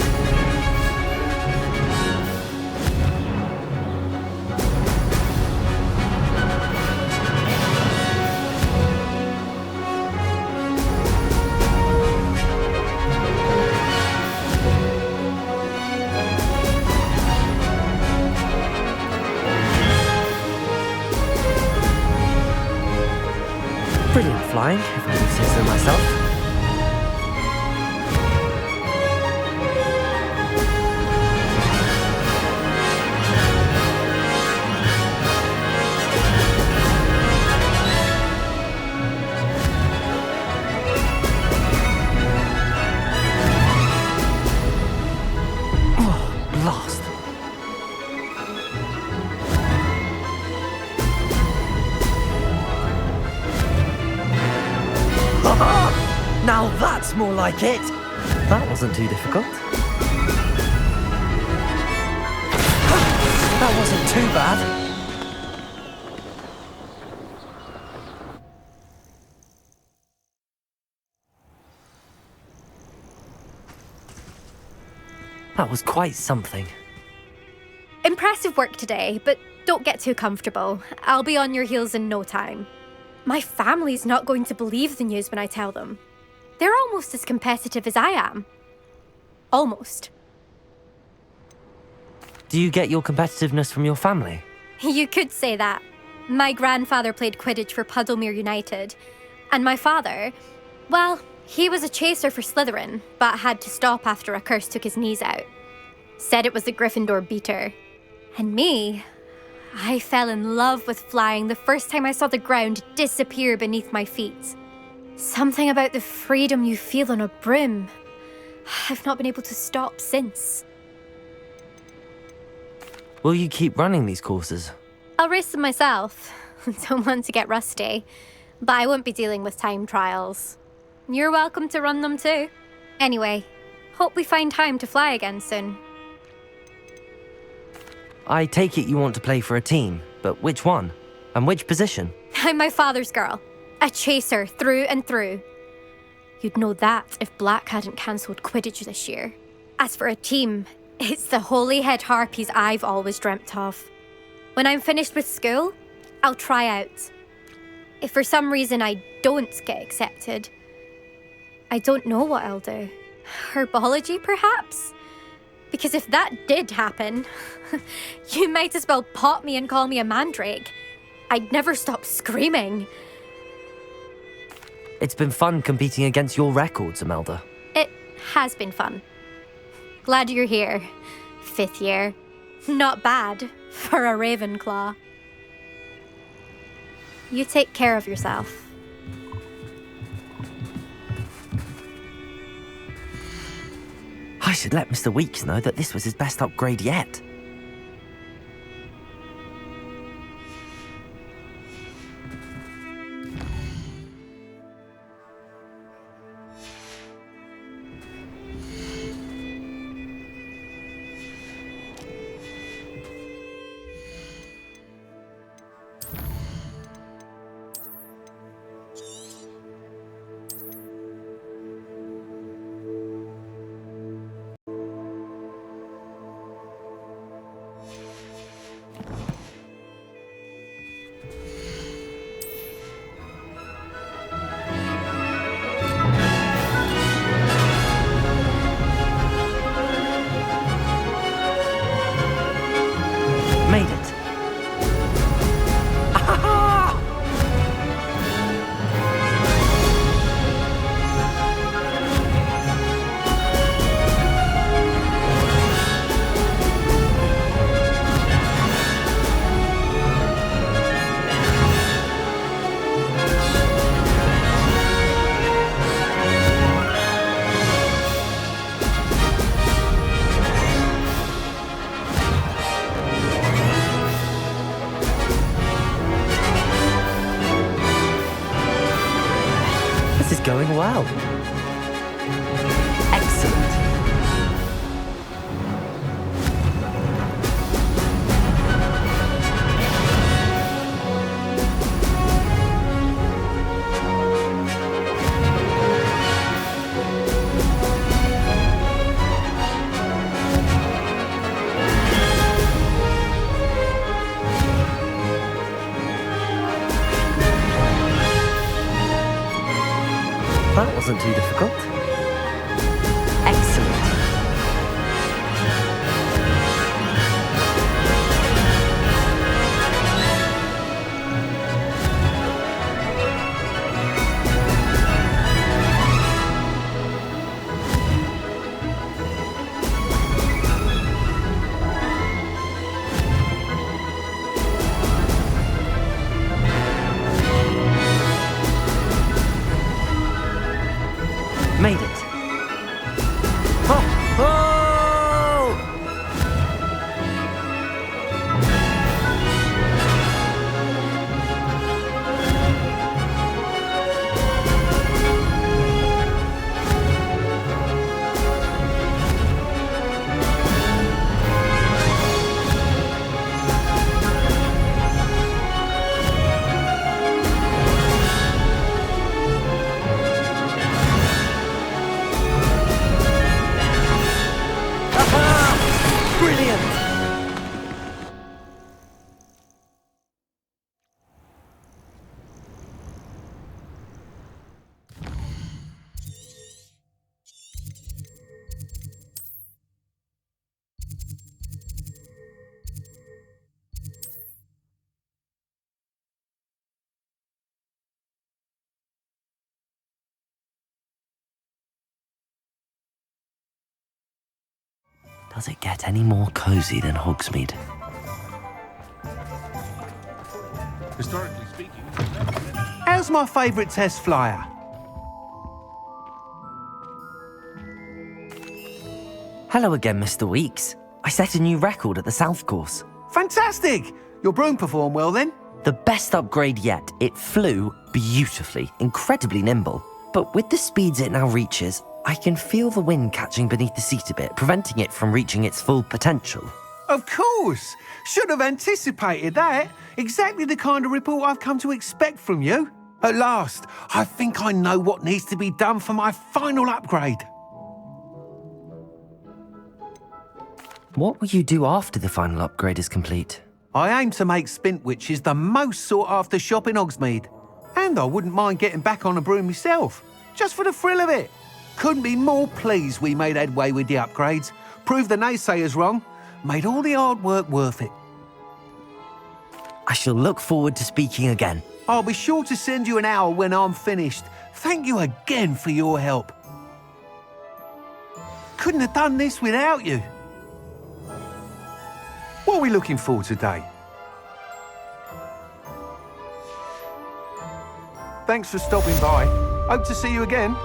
Brilliant flying, if I do say so myself. Oh, blast. Now that's more like it! That wasn't too difficult. That wasn't too bad. That was quite something. Impressive work today, but don't get too comfortable. I'll be on your heels in no time. My family's not going to believe the news when I tell them. They're almost as competitive as I am. Almost. Do you get your competitiveness from your family? You could say that. My grandfather played Quidditch for Puddlemere United. And my father, well, he was a chaser for Slytherin, but had to stop after a curse took his knees out. Said it was the Gryffindor beater. And me, I fell in love with flying the first time I saw the ground disappear beneath my feet. Something about the freedom you feel on a broom. I've not been able to stop since. Will you keep running these courses? I'll race them myself. Don't want to get rusty. But I won't be dealing with time trials. You're welcome to run them too. Anyway, hope we find time to fly again soon. I take it you want to play for a team, but which one? And which position? I'm my father's girl. A chaser through and through. You'd know that if Black hadn't cancelled Quidditch this year. As for a team, it's the Holyhead Harpies I've always dreamt of. When I'm finished with school, I'll try out. If for some reason I don't get accepted, I don't know what I'll do. Herbology, perhaps? Because if that did happen, you might as well pop me and call me a mandrake. I'd never stop screaming. It's been fun competing against your records, Imelda. It has been fun. Glad you're here. 5th year. Not bad for a Ravenclaw. You take care of yourself. I should let Mr. Weeks know that this was his best upgrade yet. going well. Excellent. That wasn't too difficult. Excellent. Made it. Oh! Oh! Brilliant! Does it get any more cozy than Hogsmeade? Historically speaking, How's my favourite test flyer? Hello again, Mr. Weeks. I set a new record at the South Course. Fantastic! Your broom performed well then? The best upgrade yet. It flew beautifully, incredibly nimble. But with the speeds it now reaches, I can feel the wind catching beneath the seat a bit, preventing it from reaching its full potential. Of course! Should have anticipated that. Exactly the kind of report I've come to expect from you. At last, I think I know what needs to be done for my final upgrade. What will you do after the final upgrade is complete? I aim to make Spintwitches the most sought-after shop in Hogsmeade. And I wouldn't mind getting back on a broom myself, just for the thrill of it. Couldn't be more pleased we made headway with the upgrades, proved the naysayers wrong, made all the hard work worth it. I shall look forward to speaking again. I'll be sure to send you an hour when I'm finished. Thank you again for your help. Couldn't have done this without you. What are we looking for today? Thanks for stopping by. Hope to see you again.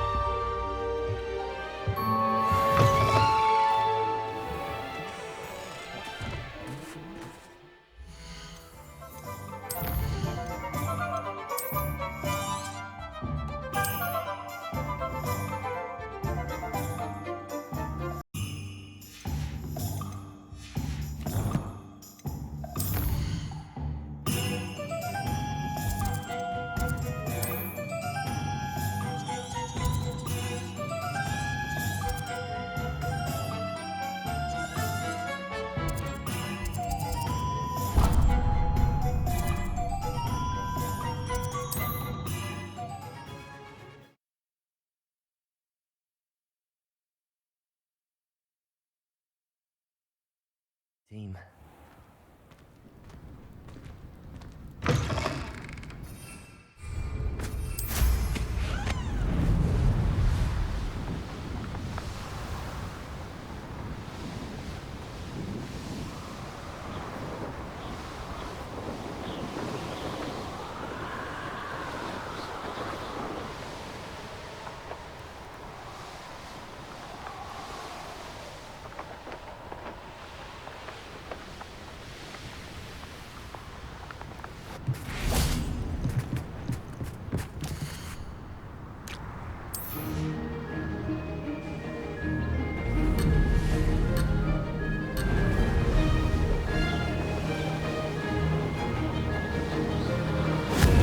Team.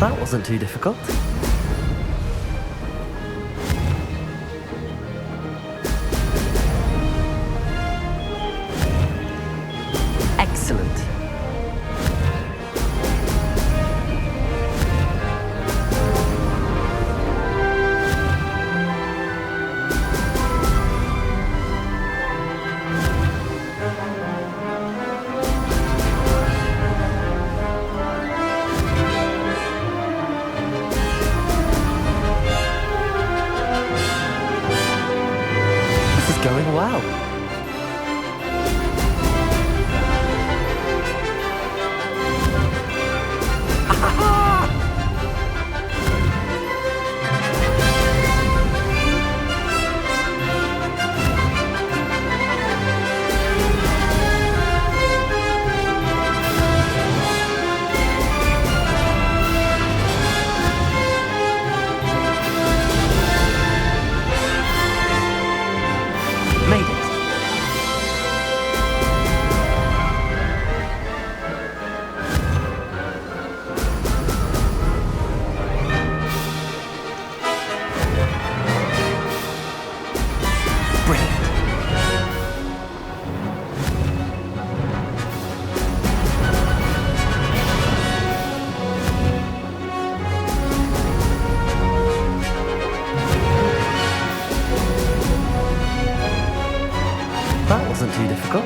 That wasn't too difficult. Excellent. Going well. Made it. Brilliant. That wasn't too difficult.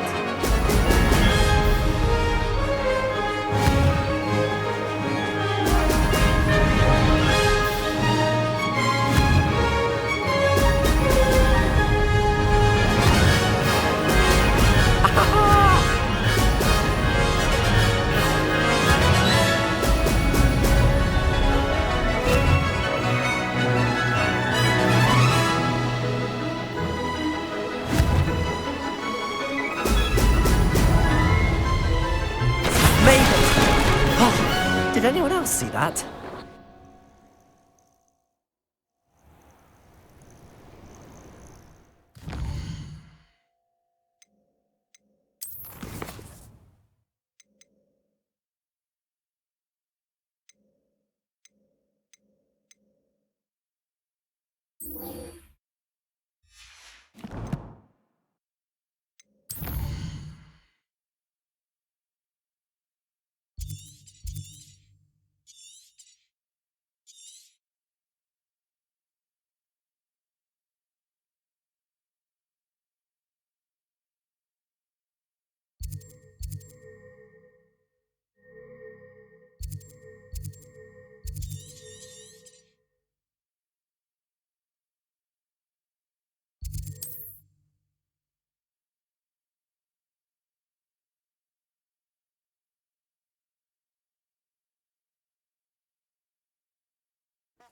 Did anyone else see that?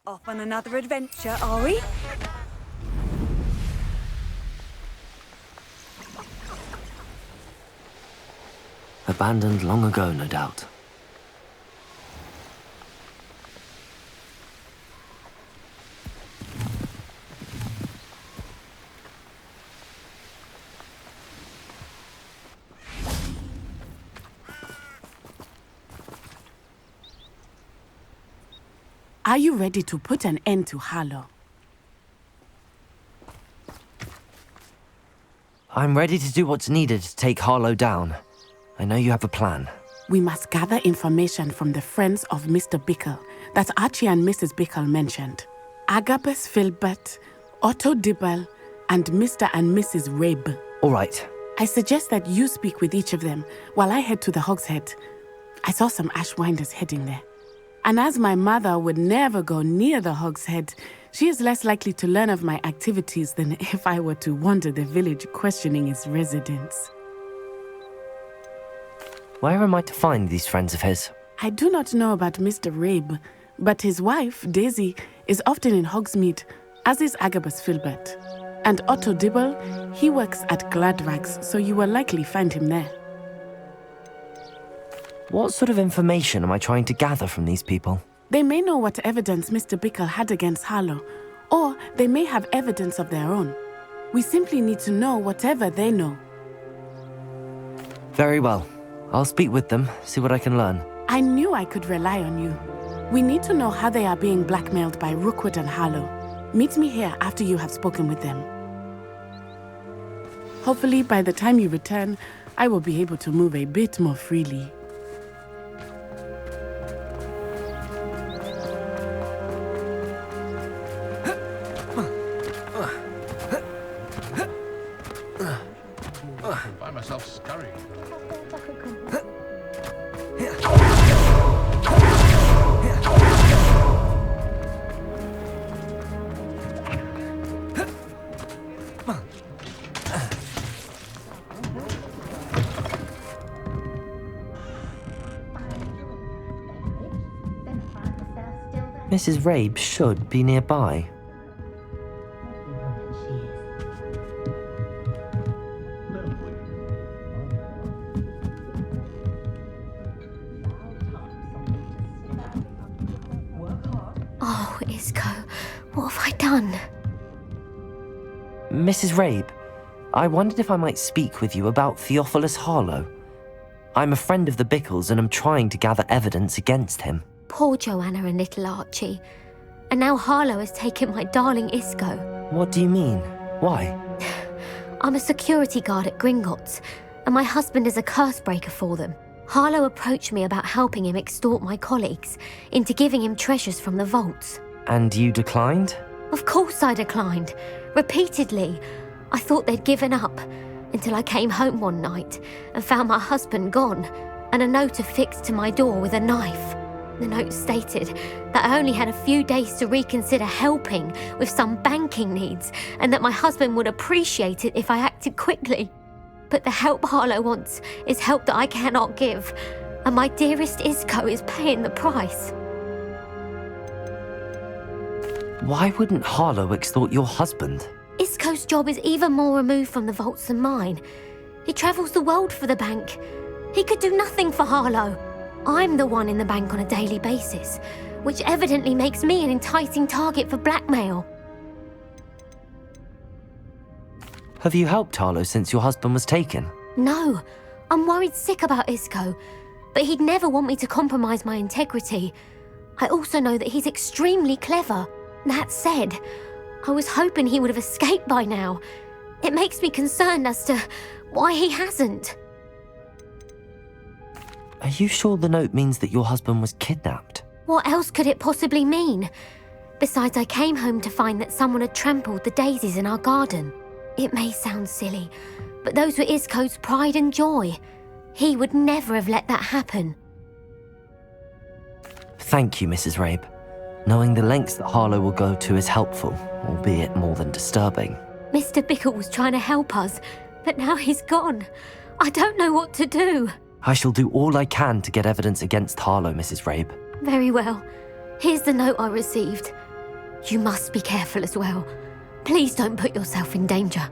Off on another adventure, are we? Abandoned long ago, no doubt. Are you ready to put an end to Harlow? I'm ready to do what's needed to take Harlow down. I know you have a plan. We must gather information from the friends of Mr. Bickle that Archie and Mrs. Bickle mentioned. Agabus Filbert, Otto Dibble, and Mr. and Mrs. Rabe. All right. I suggest that you speak with each of them while I head to the Hogshead. I saw some Ashwinders heading there. And as my mother would never go near the Hogshead, she is less likely to learn of my activities than if I were to wander the village questioning its residents. Where am I to find these friends of his? I do not know about Mr. Rabe, but his wife, Daisy, is often in Hogsmeade, as is Agabus Filbert. And Otto Dibble, he works at Gladrags, so you will likely find him there. What sort of information am I trying to gather from these people? They may know what evidence Mr. Bickle had against Harlow, or they may have evidence of their own. We simply need to know whatever they know. Very well. I'll speak with them, see what I can learn. I knew I could rely on you. We need to know how they are being blackmailed by Rookwood and Harlow. Meet me here after you have spoken with them. Hopefully, by the time you return, I will be able to move a bit more freely. I find myself scurrying. Mrs. Rabe should be nearby. Oh, Isco, what have I done? Mrs. Rabe, I wondered if I might speak with you about Theophilus Harlow. I'm a friend of the Bickles and I'm trying to gather evidence against him. Poor Joanna and little Archie. And now Harlow has taken my darling Isco. What do you mean? Why? I'm a security guard at Gringotts, and my husband is a curse breaker for them. Harlow approached me about helping him extort my colleagues into giving him treasures from the vaults. And you declined? Of course I declined. Repeatedly. I thought they'd given up, until I came home one night and found my husband gone, and a note affixed to my door with a knife. The note stated that I only had a few days to reconsider helping with some banking needs, and that my husband would appreciate it if I acted quickly. But the help Harlow wants is help that I cannot give, and my dearest Isco is paying the price. Why wouldn't Harlow extort your husband? Isco's job is even more removed from the vaults than mine. He travels the world for the bank. He could do nothing for Harlow. I'm the one in the bank on a daily basis, which evidently makes me an enticing target for blackmail. Have you helped Harlow since your husband was taken? No, I'm worried sick about Isco, but he'd never want me to compromise my integrity. I also know that he's extremely clever. That said, I was hoping he would have escaped by now. It makes me concerned as to why he hasn't. Are you sure the note means that your husband was kidnapped? What else could it possibly mean? Besides, I came home to find that someone had trampled the daisies in our garden. It may sound silly, but those were Isco's pride and joy. He would never have let that happen. Thank you, Mrs. Rabe. Knowing the lengths that Harlow will go to is helpful, albeit more than disturbing. Mr. Bickle was trying to help us, but now he's gone. I don't know what to do. I shall do all I can to get evidence against Harlow, Mrs. Rabe. Very well. Here's the note I received. You must be careful as well. Please don't put yourself in danger.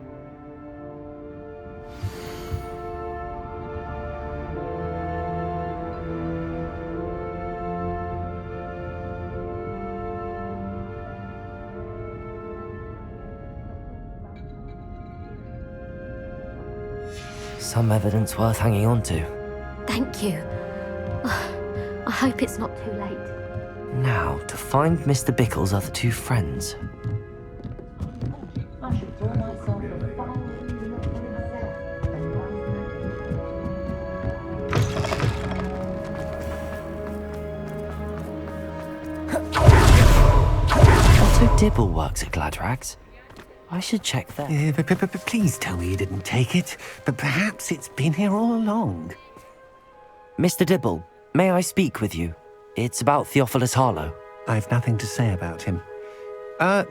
Some evidence worth hanging on to. Thank you. I hope it's not too late. Now, to find Mr. Bickle's other two friends. Otto Dibble works at Gladrags. I should check that. Please tell me you didn't take it, but perhaps it's been here all along. Mr. Dibble, may I speak with you? It's about Theophilus Harlow. I've nothing to say about him.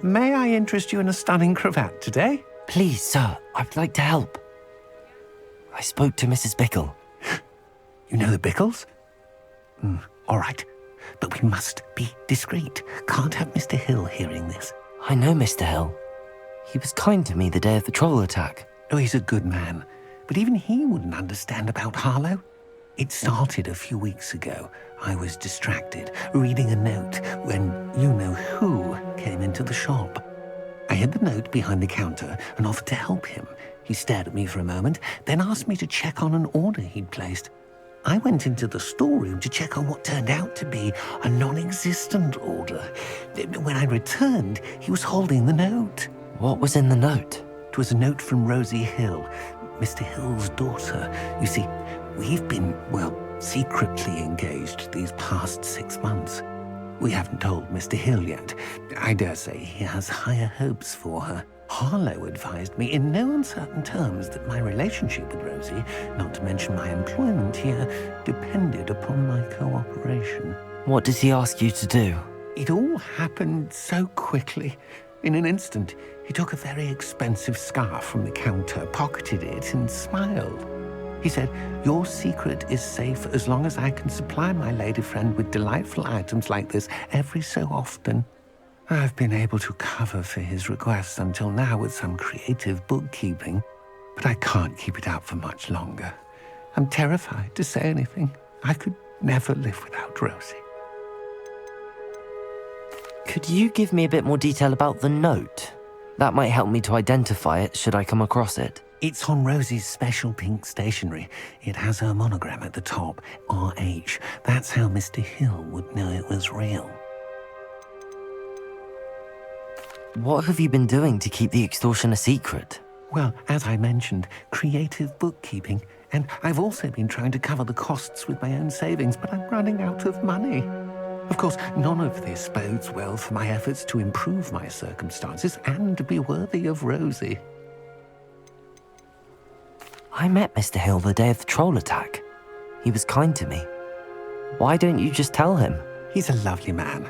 May I interest you in a stunning cravat today? Please, sir, I'd like to help. I spoke to Mrs. Bickle. You know the Bickles? All right, but we must be discreet. Can't have Mr. Hill hearing this. I know Mr. Hill. He was kind to me the day of the troll attack. Oh, he's a good man, but even he wouldn't understand about Harlow. It started a few weeks ago. I was distracted, reading a note, when you-know-who came into the shop. I hid the note behind the counter and offered to help him. He stared at me for a moment, then asked me to check on an order he'd placed. I went into the storeroom to check on what turned out to be a non-existent order. When I returned, he was holding the note. What was in the note? It was a note from Rosie Hill, Mr. Hill's daughter. You see, we've been, secretly engaged these past 6 months. We haven't told Mr. Hill yet. I dare say he has higher hopes for her. Harlow advised me in no uncertain terms that my relationship with Rosie, not to mention my employment here, depended upon my cooperation. What did he ask you to do? It all happened so quickly. In an instant, he took a very expensive scarf from the counter, pocketed it, and smiled. He said, "Your secret is safe as long as I can supply my lady friend with delightful items like this every so often." I've been able to cover for his requests until now with some creative bookkeeping, but I can't keep it up for much longer. I'm terrified to say anything. I could never live without Rosie. Could you give me a bit more detail about the note? That might help me to identify it should I come across it. It's on Rosie's special pink stationery. It has her monogram at the top, RH. That's how Mr. Hill would know it was real. What have you been doing to keep the extortion a secret? Well, as I mentioned, creative bookkeeping. And I've also been trying to cover the costs with my own savings, but I'm running out of money. Of course, none of this bodes well for my efforts to improve my circumstances and be worthy of Rosie. I met Mr. Hill the day of the troll attack. He was kind to me. Why don't you just tell him? He's a lovely man.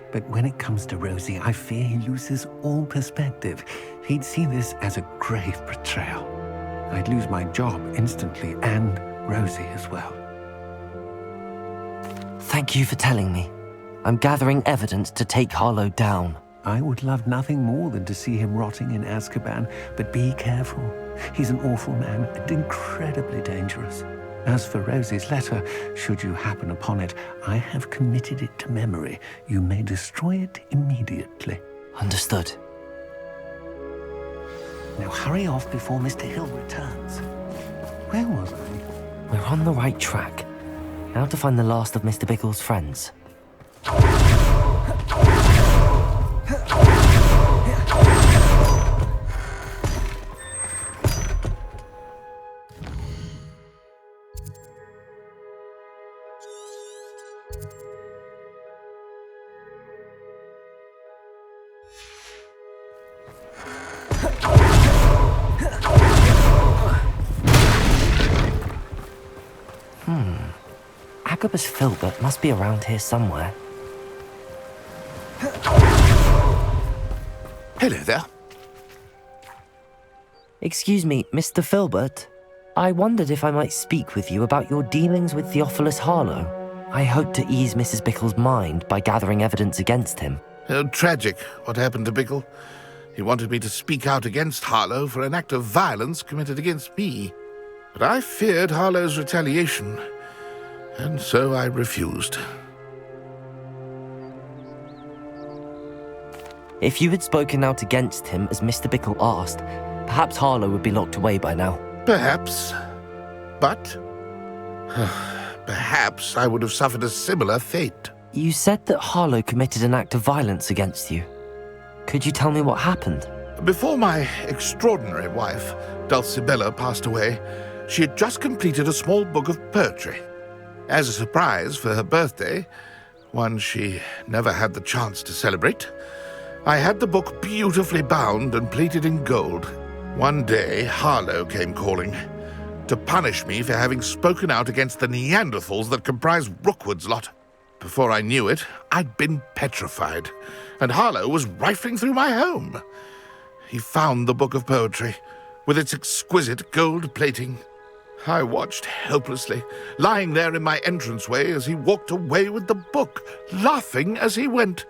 But when it comes to Rosie, I fear he loses all perspective. He'd see this as a grave betrayal. I'd lose my job instantly, and Rosie as well. Thank you for telling me. I'm gathering evidence to take Harlow down. I would love nothing more than to see him rotting in Azkaban, but be careful. He's an awful man and incredibly dangerous. As for Rosie's letter, should you happen upon it, I have committed it to memory. You may destroy it immediately. Understood. Now hurry off before Mr. Hill returns. Where was I? We're on the right track. Now to find the last of Mr. Bickle's friends. Agabus Filbert must be around here somewhere. Hello there. Excuse me, Mr. Filbert. I wondered if I might speak with you about your dealings with Theophilus Harlow. I hope to ease Mrs. Bickle's mind by gathering evidence against him. Tragic, what happened to Bickle. He wanted me to speak out against Harlow for an act of violence committed against me. But I feared Harlow's retaliation, and so I refused. If you had spoken out against him as Mr. Bickle asked, perhaps Harlow would be locked away by now. Perhaps. But perhaps I would have suffered a similar fate. You said that Harlow committed an act of violence against you. Could you tell me what happened? Before my extraordinary wife, Dulcibella, passed away, she had just completed a small book of poetry. As a surprise for her birthday, one she never had the chance to celebrate, I had the book beautifully bound and plated in gold. One day, Harlow came calling to punish me for having spoken out against the Neanderthals that comprise Rookwood's lot. Before I knew it, I'd been petrified, and Harlow was rifling through my home. He found the book of poetry, with its exquisite gold plating. I watched helplessly, lying there in my entranceway as he walked away with the book, laughing as he went.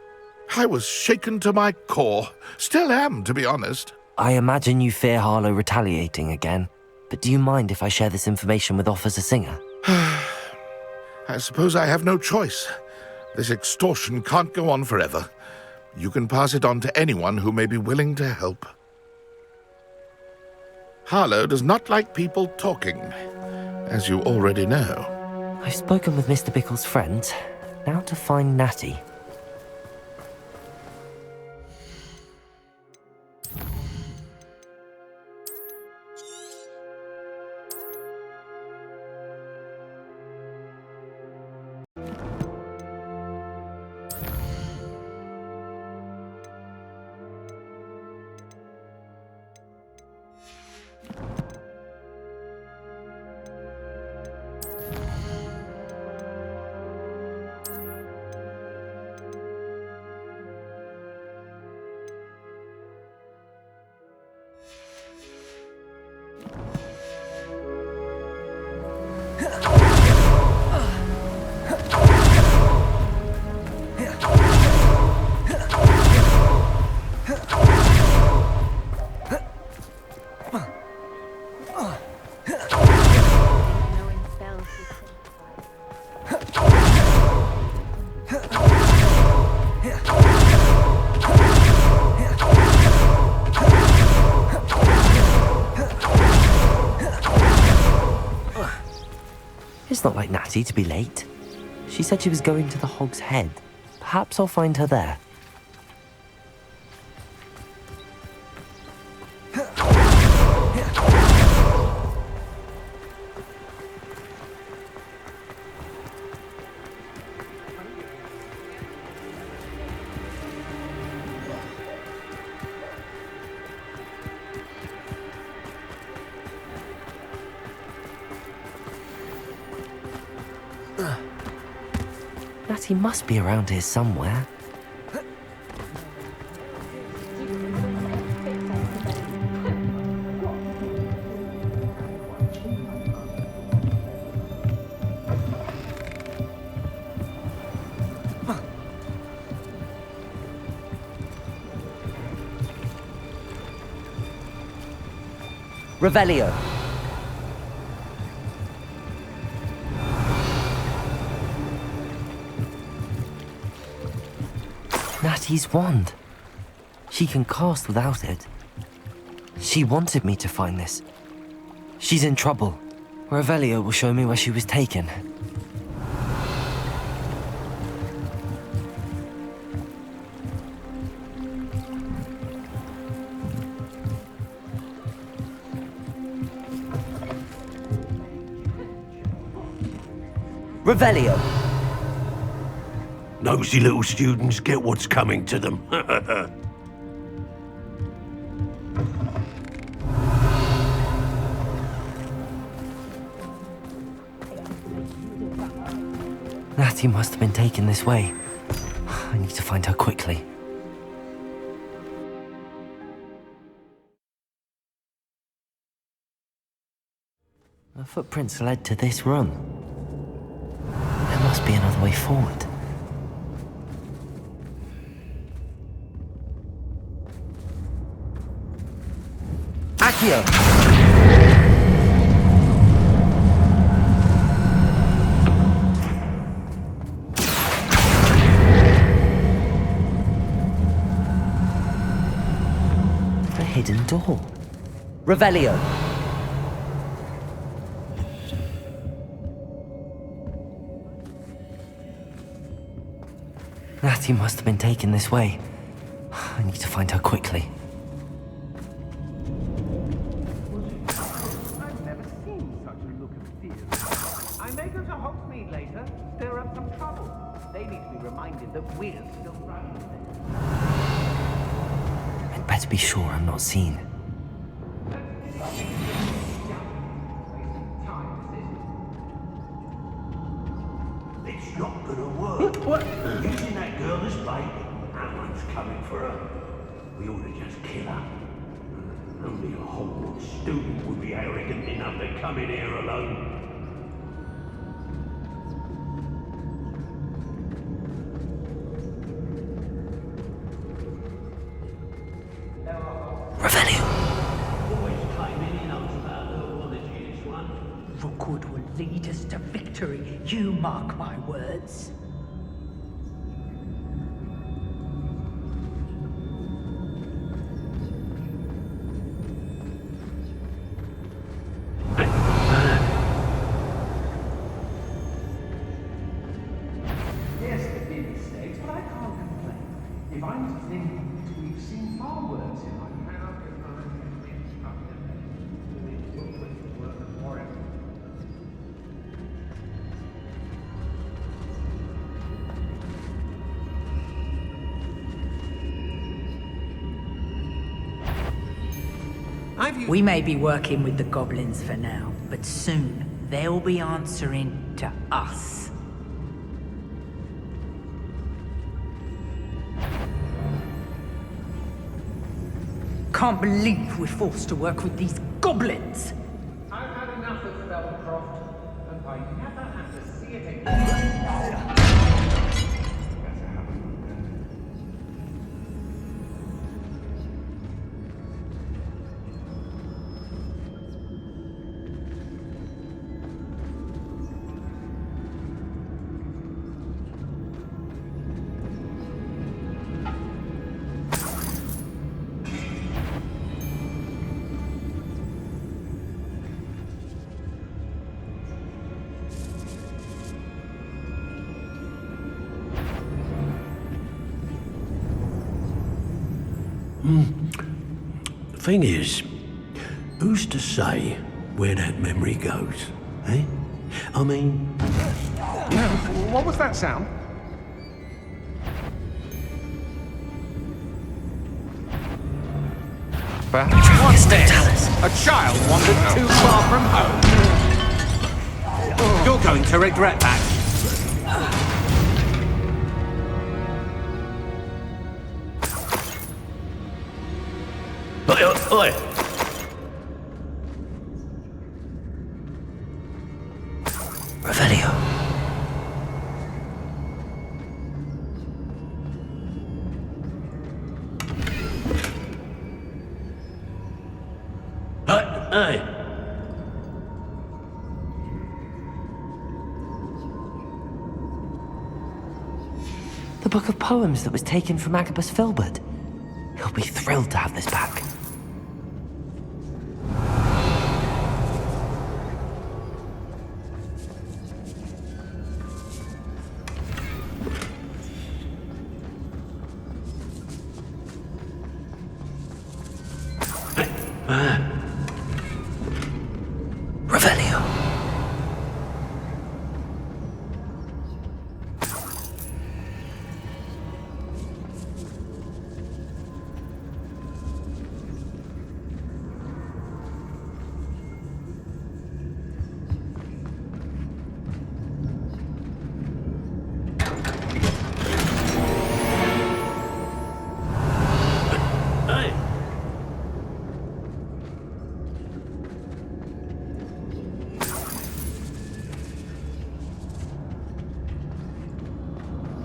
I was shaken to my core. Still am, to be honest. I imagine you fear Harlow retaliating again, but do you mind if I share this information with Officer Singer? I suppose I have no choice. This extortion can't go on forever. You can pass it on to anyone who may be willing to help. Harlow does not like people talking, as you already know. I've spoken with Mr. Bickle's friend. Now to find Natty. It's not like Natty to be late. She said she was going to the Hog's Head. Perhaps I'll find her there. Natty must be around here somewhere. Revelio. Natty's wand. She can cast without it. She wanted me to find this. She's in trouble. Revelio will show me where she was taken. Revelio. Nosy little students get what's coming to them. Natty must have been taken this way. I need to find her quickly. Her footprints led to this room. There must be another way forward. Accio! A hidden door. Revelio. Natty must have been taken this way. I need to find her quickly. I've never seen such a look of fear. I may go to Hogsmeade later, stir up some trouble. They need to be reminded that we're still running. I'd better be sure I'm not seen. It's not gonna work. What? Using that girl as bait. No one's coming for her. We ought to just kill her. Only a Hogwarts student would be arrogant enough to come in here alone. Rookwood will lead us to victory. You mark my words. We've seen far worse in life. We may be working with the goblins for now, but soon they'll be answering to us. Can't believe we're forced to work with these goblins! I've had enough of Feldcroft, and I never have to see it again. Thing is, who's to say where that memory goes, eh? I mean... What was that sound? Perhaps a child wandered too far from home. You're going to regret that. Oi! Revelio. Hey! The book of poems that was taken from Agabus Filbert. He'll be thrilled to have this back.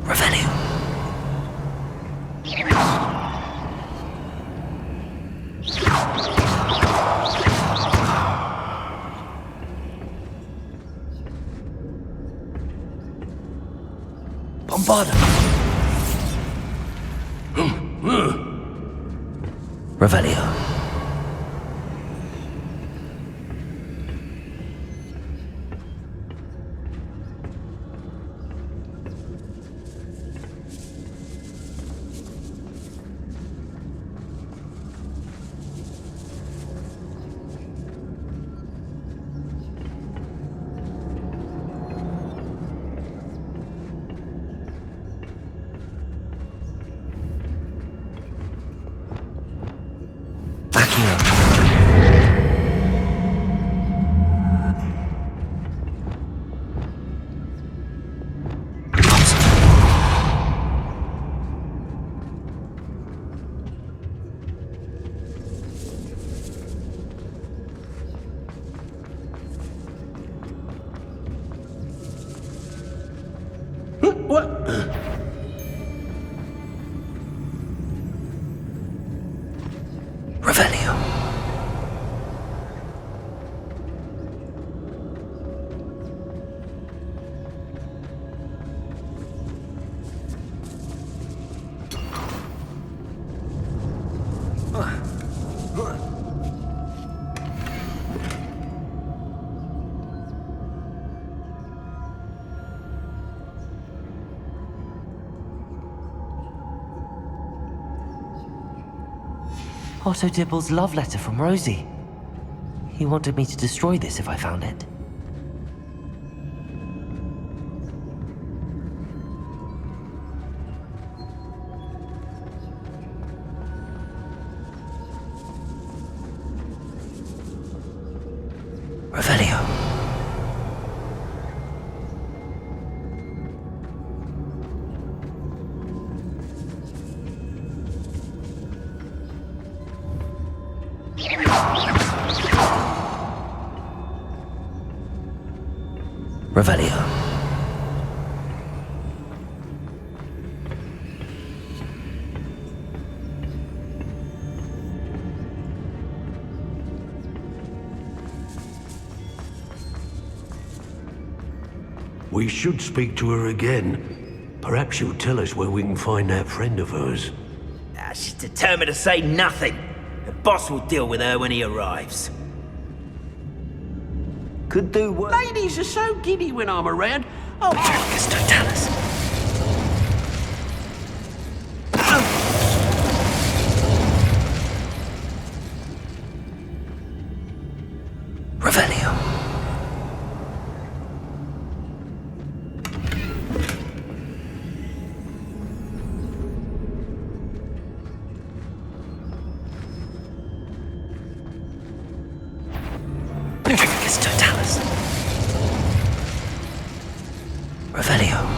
Revelio. Bombarda. Revelio. What? Revelio. Otto Dibble's love letter from Rosie. He wanted me to destroy this if I found it. Revelio. Revelio. We should speak to her again. Perhaps she'll tell us where we can find that friend of hers. She's determined to say nothing. The boss will deal with her when he arrives. Could do what? Ladies are so giddy when I'm around. Oh, Just don't tell us. Revelio. Just don't tell us. Revelio.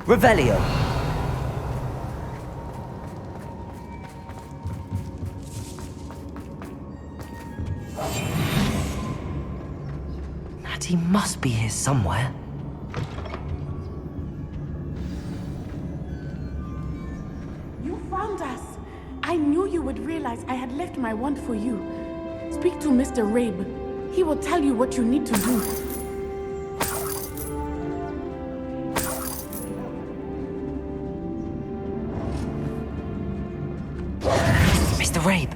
Revelio. Natty must be here somewhere. You found us. I knew you would realize I had left my wand for you. Speak to Mr. Rabe. He will tell you what you need to do. Mr. Rabe,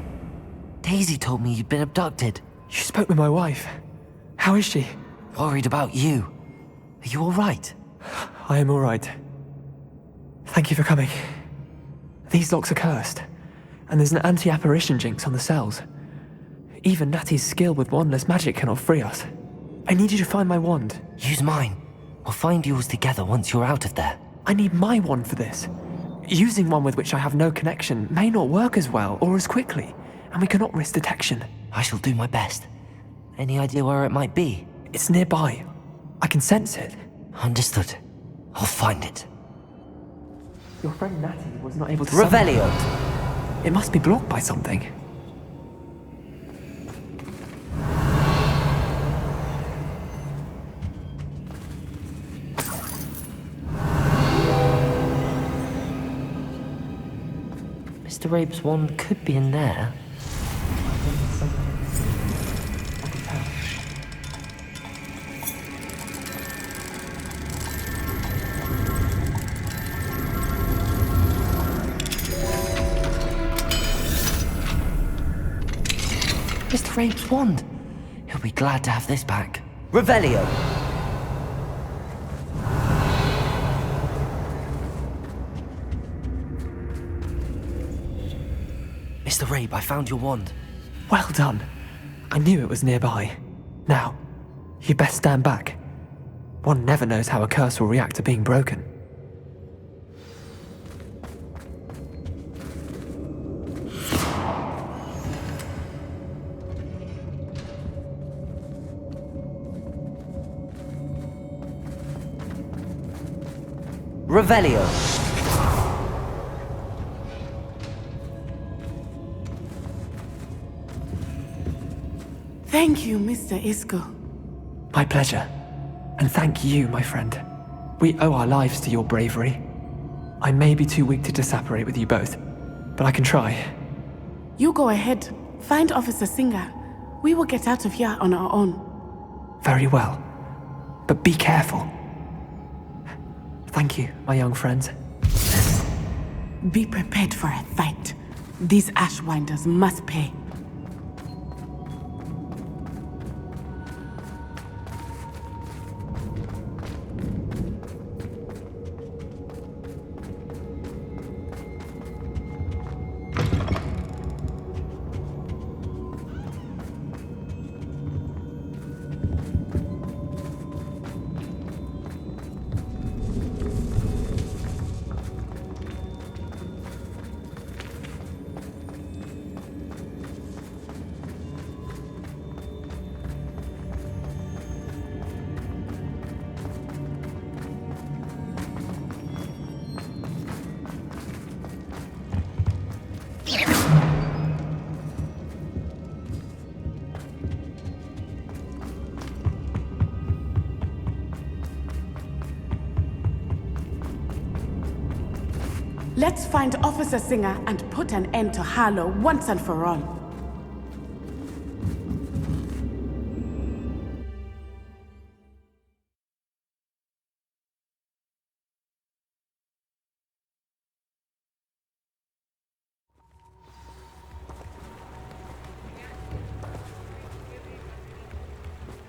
Daisy told me you'd been abducted. You spoke with my wife. How is she? Worried about you. Are you all right? I am all right. Thank you for coming. These locks are cursed, and there's an anti-apparition jinx on the cells. Even Natty's skill with wandless magic cannot free us. I need you to find my wand. Use mine. We'll find yours together once you're out of there. I need my wand for this. Using one with which I have no connection may not work as well or as quickly, and we cannot risk detection. I shall do my best. Any idea where it might be? It's nearby. I can sense it. Understood. I'll find it. Your friend Natty was not able to Revelio! It must be blocked by something. Mr. Rabe's wand could be in there. Mr. Rabe's wand. He'll be glad to have this back. Revelio! Mr. Rabe, I found your wand. Well done. I knew it was nearby. Now, you best stand back. One never knows how a curse will react to being broken. Revelio. Thank you, Mr. Isco. My pleasure. And thank you, my friend. We owe our lives to your bravery. I may be too weak to disapparate with you both, but I can try. You go ahead. Find Officer Singer. We will get out of here on our own. Very well. But be careful. Thank you, my young friends. Be prepared for a fight. These Ashwinders must pay. Let's find Officer Singer and put an end to Harlow once and for all.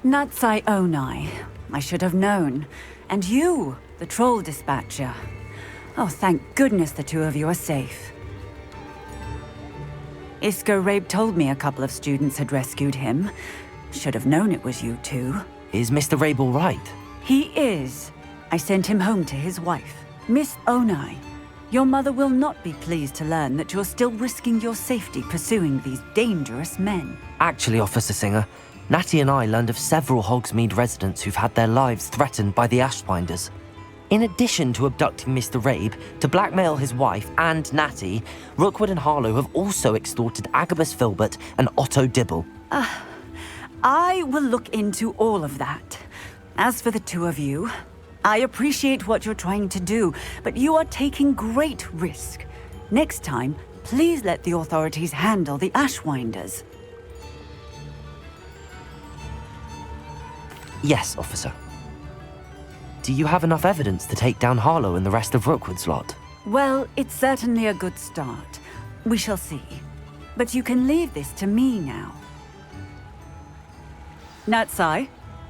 Natsai Onai. I should have known. And you, the troll dispatcher. Oh, thank goodness the two of you are safe. Isco Rabe told me a couple of students had rescued him. Should have known it was you two. Is Mr. Rabe all right? He is. I sent him home to his wife, Miss Onai. Your mother will not be pleased to learn that you're still risking your safety pursuing these dangerous men. Actually, Officer Singer, Natty and I learned of several Hogsmeade residents who've had their lives threatened by the Ashwinders. In addition to abducting Mr. Rabe to blackmail his wife and Natty, Rookwood and Harlow have also extorted Agabus Filbert and Otto Dibble. I will look into all of that. As for the two of you, I appreciate what you're trying to do, but you are taking great risk. Next time, please let the authorities handle the Ashwinders. Yes, officer. Do you have enough evidence to take down Harlow and the rest of Rookwood's lot? Well, it's certainly a good start. We shall see. But you can leave this to me now. Natsai,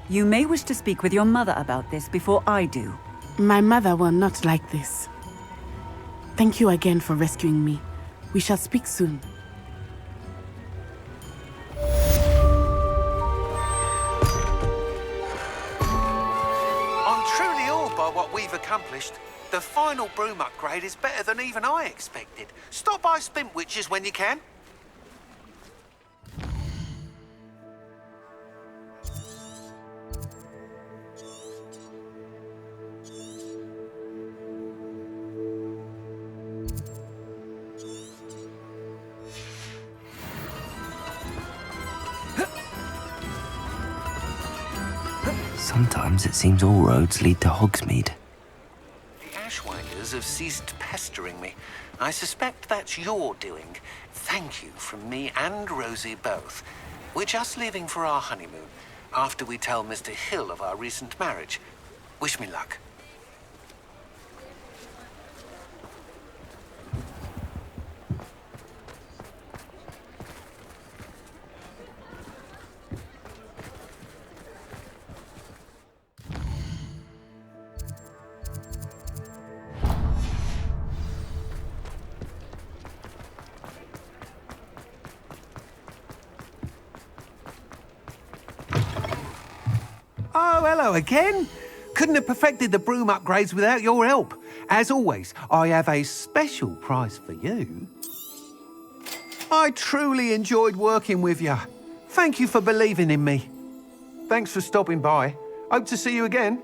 you may wish to speak with your mother about this before I do. My mother will not like this. Thank you again for rescuing me. We shall speak soon. What we've accomplished. The final broom upgrade is better than even I expected. Stop by Spintwitches when you can. Sometimes it seems all roads lead to Hogsmeade. The Ashwinders have ceased pestering me. I suspect that's your doing. Thank you from me and Rosie both. We're just leaving for our honeymoon, after we tell Mr. Hill of our recent marriage. Wish me luck. Oh, hello again. Couldn't have perfected the broom upgrades without your help. As always, I have a special prize for you. I truly enjoyed working with you. Thank you for believing in me. Thanks for stopping by. Hope to see you again.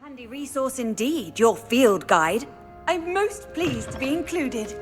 Handy resource indeed, your field guide. I'm most pleased to be included.